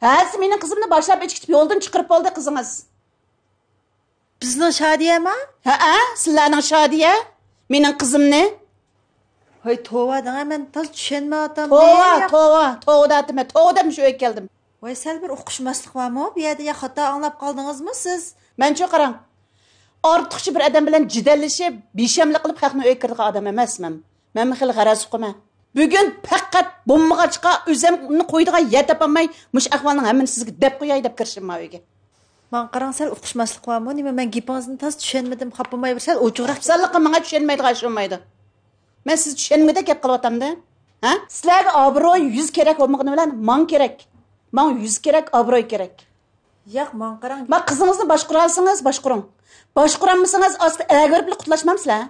Ha, siz mening qizimni boshlab ichkitib yo'ldan chiqarib oldi qizingiz. Bizning Shadiyami? Ha, sizlarning Shadiya? Mening qizimni? Hoy, tova deng, men toz tushunmayapman. Tova shu keldim. Voy, sal bir o'qishmaslik bormi? Bu yerda ya xato anglab qoldingizmi siz? Mencha qarang. Ortiqcha bir odam bilan jidallashib, beshamlik qilib haqni o'y kirdigan odam emasman. Men xil g'araz qilma. Bugun faqat bombaga chiqa o'zimni qo'ydigan yer topolmay, mush ahvolning hammani sizga deb qo'yay deb kirishim o'yga. Men qarang, sal o'qishmaslik bormi? Nima men gapingizni toz tushunmadim, xapamay bir sal o'chig'roq. Salliqqa menga tushunmaydigan ishonmaydi. Men siz tushunmada gap qilyapamda. Ha? Sizlarga obro'y 100 kerak bo'lmagani bilan men kerak. Men 100 kerak, obro'y kerak. Yo'q, men qarang. Ma qizingizni boshquralsangiz, boshquring. Boshqurammasangiz asli agirib qutlashmamsizlar.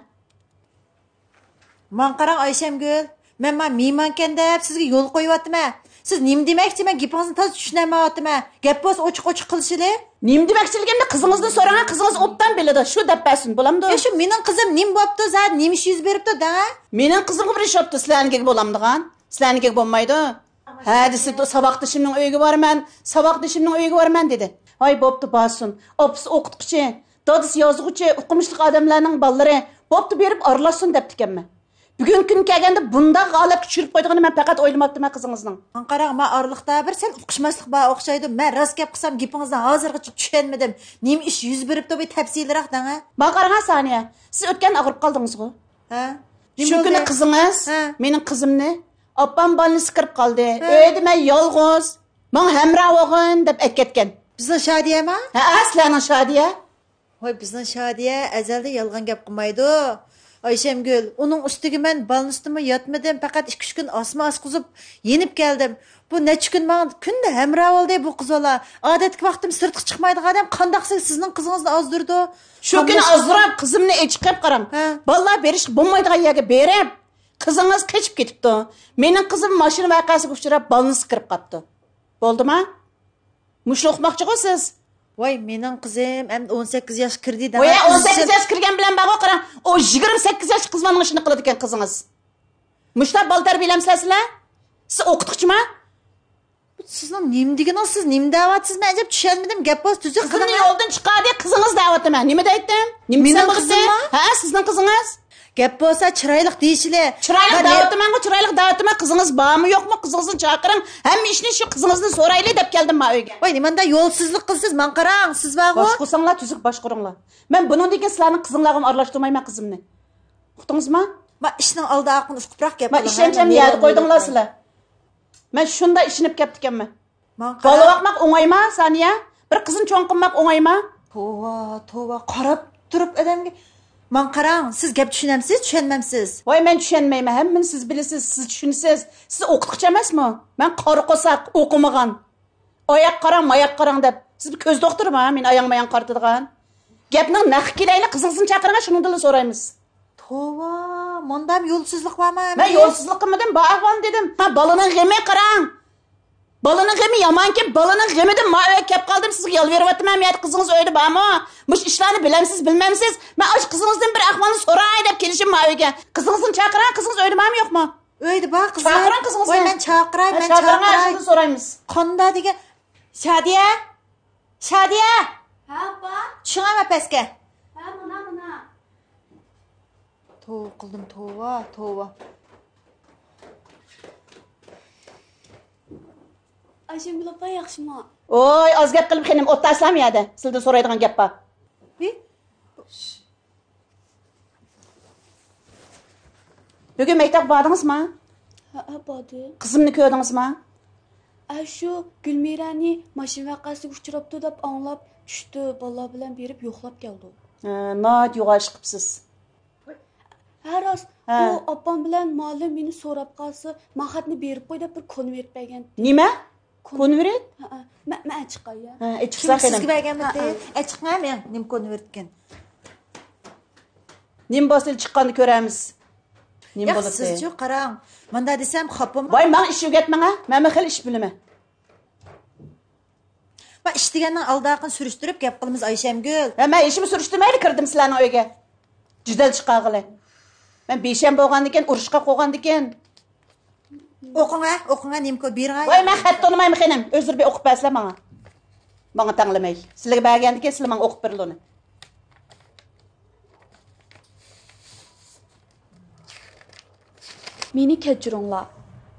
Men qarang Ayşemgül, men mehmonkan deb sizga yo'l qo'yapman. Siz nim demoqchiman, gapingizni to'g'ri tushunmayapman. Gap bo'lsa ochiq-ochiq qilishili. Nim demoqchiligimni qizingizni so'ragan, qizingiz obdan biladi. Shu deb bersin, bo'lamdi? Ya shu mening qizim nim bo'pti, zat nim ish yuz beribdi da. Mening qizimga bir ish bo'pti, sizlarnikiga bo'lamdigan. Sizlarnikiga bo'lmaydi. Ha, desi saboqdishimning uyiga boraman, saboqdishimning uyiga boraman dedi. Voy bo'pti, bosun. Opsi o'qituvchi, dadisi yozuvchi, o'qimishli odamlarning bolalari bo'pti berib aralashsin deb ekanman. Bugun kun kelganda bunda g'alab tushirib qo'ydigani men faqat o'ylamoqdaman qizingizning. Qarang, men orliqda bir sen o'qishmaslik bor o'xshaydi. Men rost gap qilsam gapingizni hozirgacha tushunmadim. Nim ish yuz beribdi, bir tafsilroq dang-a. Men qaragan Saniya, siz o'tgan og'rib qoldingiz-ku? Ha? Shu kuni qizingiz, mening qizimni opam bolnisi kirib qoldi. Uyda men yolg'iz, men hamroh o'g'in deb aytgan. Bizning Shadiyami? Ha, aslan Shadiya. Voy, bizning Shadiya azalda yolg'on gap qilmaydi. Ayşemgül, onun üstüge men balnıstıma yatmadım, fakat 2-3 gün asma asqızıp yenip geldim. Bu neçə gün bana künde hemrah oldu bu kız ola. Adetki vaktim sırtı çıkmaydı adam, qandaqsız sizin kızınızla azdırdı. Şu gün azdırıp kızımni çıkıp qaram. Vallahi beriş bo'lmaydigan yerga berib, qizingiz keçip ketibdi. Mening qizim mashina vaqasiga uchrab balnisi kirib qapti. Bo'ldimi? Mushni o'qmoqchi siz? Voy, mening qizim hem 18 yaş kirdi da. Voy, 18 yaş kirgan bilan bago qarang. O 28 yaş qizning ishini qiladi ekan qizingiz. Mushta bal tarbiyalamsizlar? Siz o'qituvchimi? Sizning nim deganingiz, siz nim da'vatsiz, men ajab tushunmadim. Gap bo'z tuzuq qiling. Qizni yo'ldan chiqadi, qizingiz da'vatimi. Nima deydim? Mening qizim? Ha, sizning qizingiz? Gap bo'lsa chiroyli deyishili. Chiroyli da'vatman-ku, chiroyli da'vatman. Qizingiz bormi, yo'qmi? Qizingizni chaqiring. Hamma ishni shu qizingizni so'rayli deb keldim men uyga. Voy, nimanda yo'lsizlik qilsiz? Men qarang, siz bormi? Boshqarsanglar tuzuq boshqaringlar. Men buningdan keyin sizlarning qizinglarga aralashtirmayman qizimni. Uqdingizmi? Men ishning oldi aql uqibroq gap qilaman. Men ishoncham yerda qo'ydinglar sizlar. Men shunda ishinib ketdi ekanman. Bola boqmoq o'ng'ayma, Saniya. Bir qizim cho'ng qilmoq o'ng'ayma. Tova, qarab turib odamga. Men qarang, siz gap tushunamsiz, tushunmamsiz. Voy, men tushunmayman. Hammani siz bilasiz, siz tushunasiz. Siz o'qituvchi emasmi? Men qori qo'saq, o'qimagan. Oyoq qarang, moyoq qarang deb. Siz ko'z doktormi? Men oyong-moyong qartadigan. Gapning naqi kelayni qizingizni chaqiring, shundan so'raymiz. Tova, mendam yo'lsizlik bormi? Men yo'lsizlik qilmadim, ba'avon dedim. Ha, balaning g'imi qarang. Balaning g'imi yomonki, balaning g'imidan men uyga kelib qoldim, sizga yolveryapman. Men qizingiz uyda bormi? Mush ishlarni bilamsiz, bilmamsiz. Men osh qizingizdan bir ahvolni so'ray deb kelishim men uyga. Qizingizni chaqiring, qizingiz uyda bormi, yo'qmi? Uyda bor qizim. Chaqiring qizingizni. Voy, men chaqiray, men chaqiray. Shuni so'raymiz. Qonda degan Shadiya? Shadiya? Ha, apa? Tushunma pastga. Ha, mana. Tova qildim, tova. Ayşemgül apa yaxshimi? Oy, oz gap qilib xenim ot taslamiyadi. Sizdan so'raydigan gap bor. Bugun maktab bordingizmi? Ha, bordim. Qizimni ko'rdingizmi? Shu Gulmirani mashina vaqasiga uchrabdi deb anglab tushdi, bola bilan berib yo'qlab keldi. Nat yo'g'ash qilibsiz. Ha, rost. U opam bilan ma'lum meni so'rab qolsa, men xatni berib qo'y deb bir konvert bergan. Nima? Konvert? Ha, men chiqay ya. Ha, chiqsa keling. Sizga berganmidi? Chiqma men, nim konvertgan. Nim bosil chiqqanini ko'ramiz. Nim bo'ladi. Siz-chi qarang. Menda desam xopim. Voy, men ish o'rgatmang, men xil ish bilaman. Va ish deganning oldaqini surishtirib gap qilamiz Ayşemgül. Ha, men ishimni surishtirmaydi kirdim sizlarning uyga. Jidal chiqqanlar. Men beshan bo'lgandan keyin urushqa qo'ygandan keyin o'qinga nimko berg'ay. Voy, men xat tanımayman xenim. O'zir bir o'qib bersizlar menga. Menga tanglamay. Sizlarga bergandan keyin sizlar menga o'qib beringlar. Meni kechiringlar.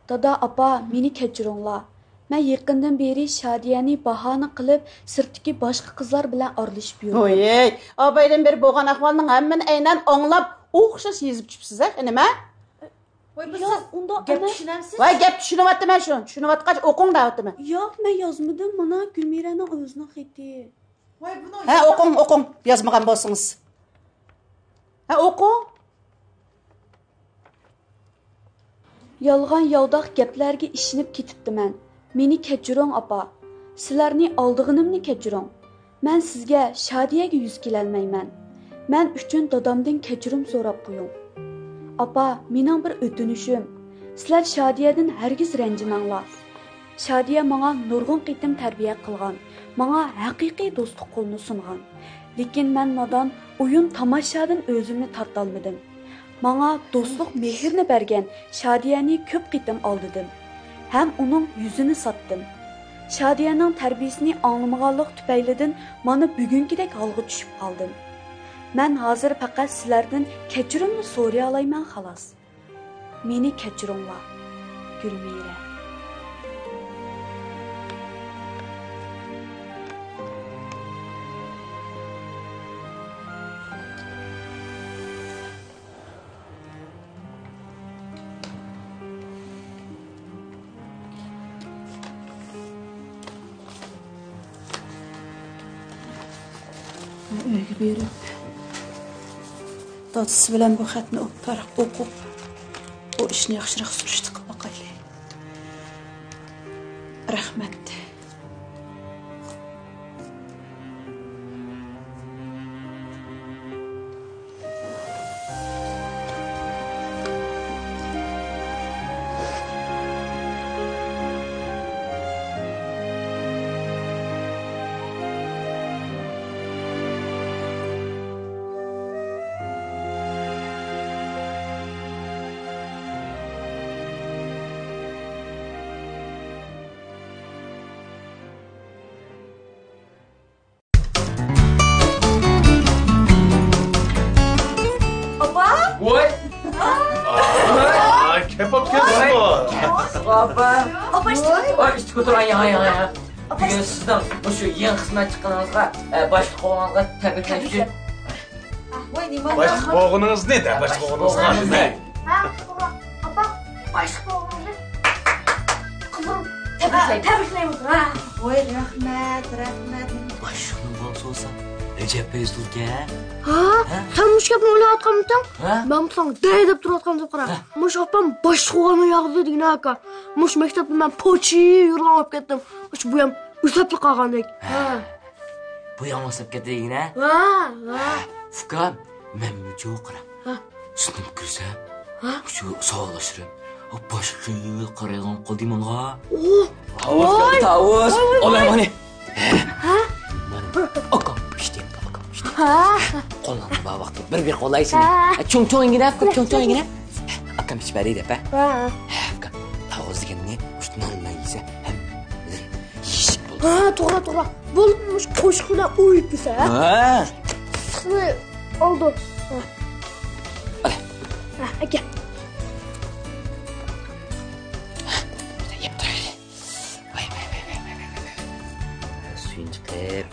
Dada, apa, meni kechiringlar. Men yaqindan beri Shadiyani bahona qilib, sirtdagi boshqa qizlar bilan aralashib yurdim. Voy, abaydan beri bo'lgan ahvolning hammani aynan anglab, o'xshash yezib chiqibsiz, nima? Voy, unda gap tushunamsiz? Voy, gap tushunyapti men shu. Tushunayotgach o'qing deyaptimi? Yo'q, men yozmadim. Mana Gulmiraning o'zining xati. Voy, buni Ha, o'qing. Yozmagan bo'lsangiz. Ha, o'qing. Yolg'on yovdoq gaplarga ishinib ketibdiman. Meni kechiring, apa. Sizlarni aldığınımni kechiring. Men sizga Shadiyaga yuz kelolmayman. Men uchun dadamdan kechirim so'rab qo'ying. Apa, mening bir o'tinishim. Sizlar Shadiyadan hargiz ranjimanglar. Shadiya menga nurg'un qitim tarbiya qilgan, menga haqiqiy do'stlik qo'lini sungan. Lekin men nodon o'yin tomoshadan o'zimni tortolmadim. Menga do'stlik mehrini bergan Shadiyani ko'p qitim oldidim. Ham uning yuzini sotdim. Shadiyaning tarbiyasini anglamaganlik tufaylidan mana bugünkidek holga tushib qoldim. Men hozir faqat sizlardan kechirimni so'ray olayman xolos. Meni kechiringlar. Gulmira. Uyga berib, dadisi bilan bu xatni o'qib, bu ishni yaxshiroq surishti qilib boqaylik. Rahmat. Kebap gelsin bu. Apa. Apa işte. Ay işte ko'taran ya. Bugun sizdan o'sha yangi xizmat chiqqaningizga, boshliq bo'lganingizga tabriklash uchun. Voy, nima? Başlık boğunuz ne de? Başlık boğunuz ne? Apa, boshliq bo'lganingizga qizim tabriklaymiz. Voy, rahmat. Boshliqning bolasi bo'lsa, Recep Bezdurga. Ha? Sen mush gapni o'ylayotganmisan? Men sana day deb turayotgan deb qara. Mush opam boshliq bo'lgani yog'di degan aka. Mush maktabda men pochi yurgan olib ketdim. Mush bu ham ushlab qolgandek. Bu ham ushlab ketding, ha? Ha. Fukam, men mujo qara. Sinib kirsa, shu sog'lashirib, o boshliq qaragan qoldim menga. Tavus. Olamani. Ha? Aka, pishdi. Qo'llarni bor vaqtda bir qo'laysin. Cho'ng-cho'ngina, cho'ng-cho'ngina. Akam ish bari deb, ha? Akam tavus deganni ushtunolmay yesa, ham yeyish bo'ldi. Ha, to'g'ri. Bo'lmush qo'shiqlar o'yib desa, ha? Shuni oldi. Ha, aka. Vay. Suyun chiqib,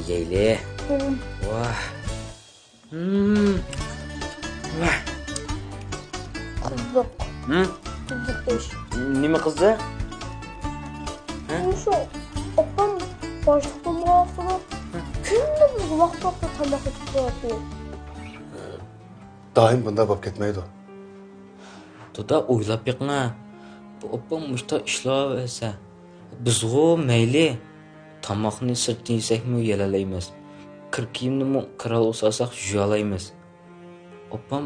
yeyli. Wah. Wah. Qiziq. Qiziq. Nima qiziq? Shu opam boshliq bo'lmoqda. Kunduz vaqt tamoq qilib. Daim bunda bab ketmeydi o. To'da o'ylab yiqma. Bu opam mushta ishlayversa, bizg'u mayli tomoqni sirtdan yesakmi yalalaymiz. Kir kiyimni kiral o'sasak juyalaymiz. Opam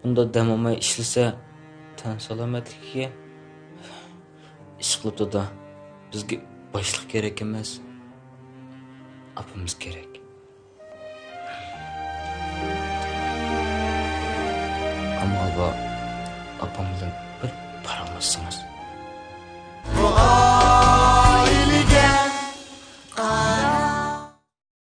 bunda dam olmay ishlasa, tan salomatligiga ish qilib to'da. Bizga boshliq kerak emas. Opamiz kerak. Ammo opam bilan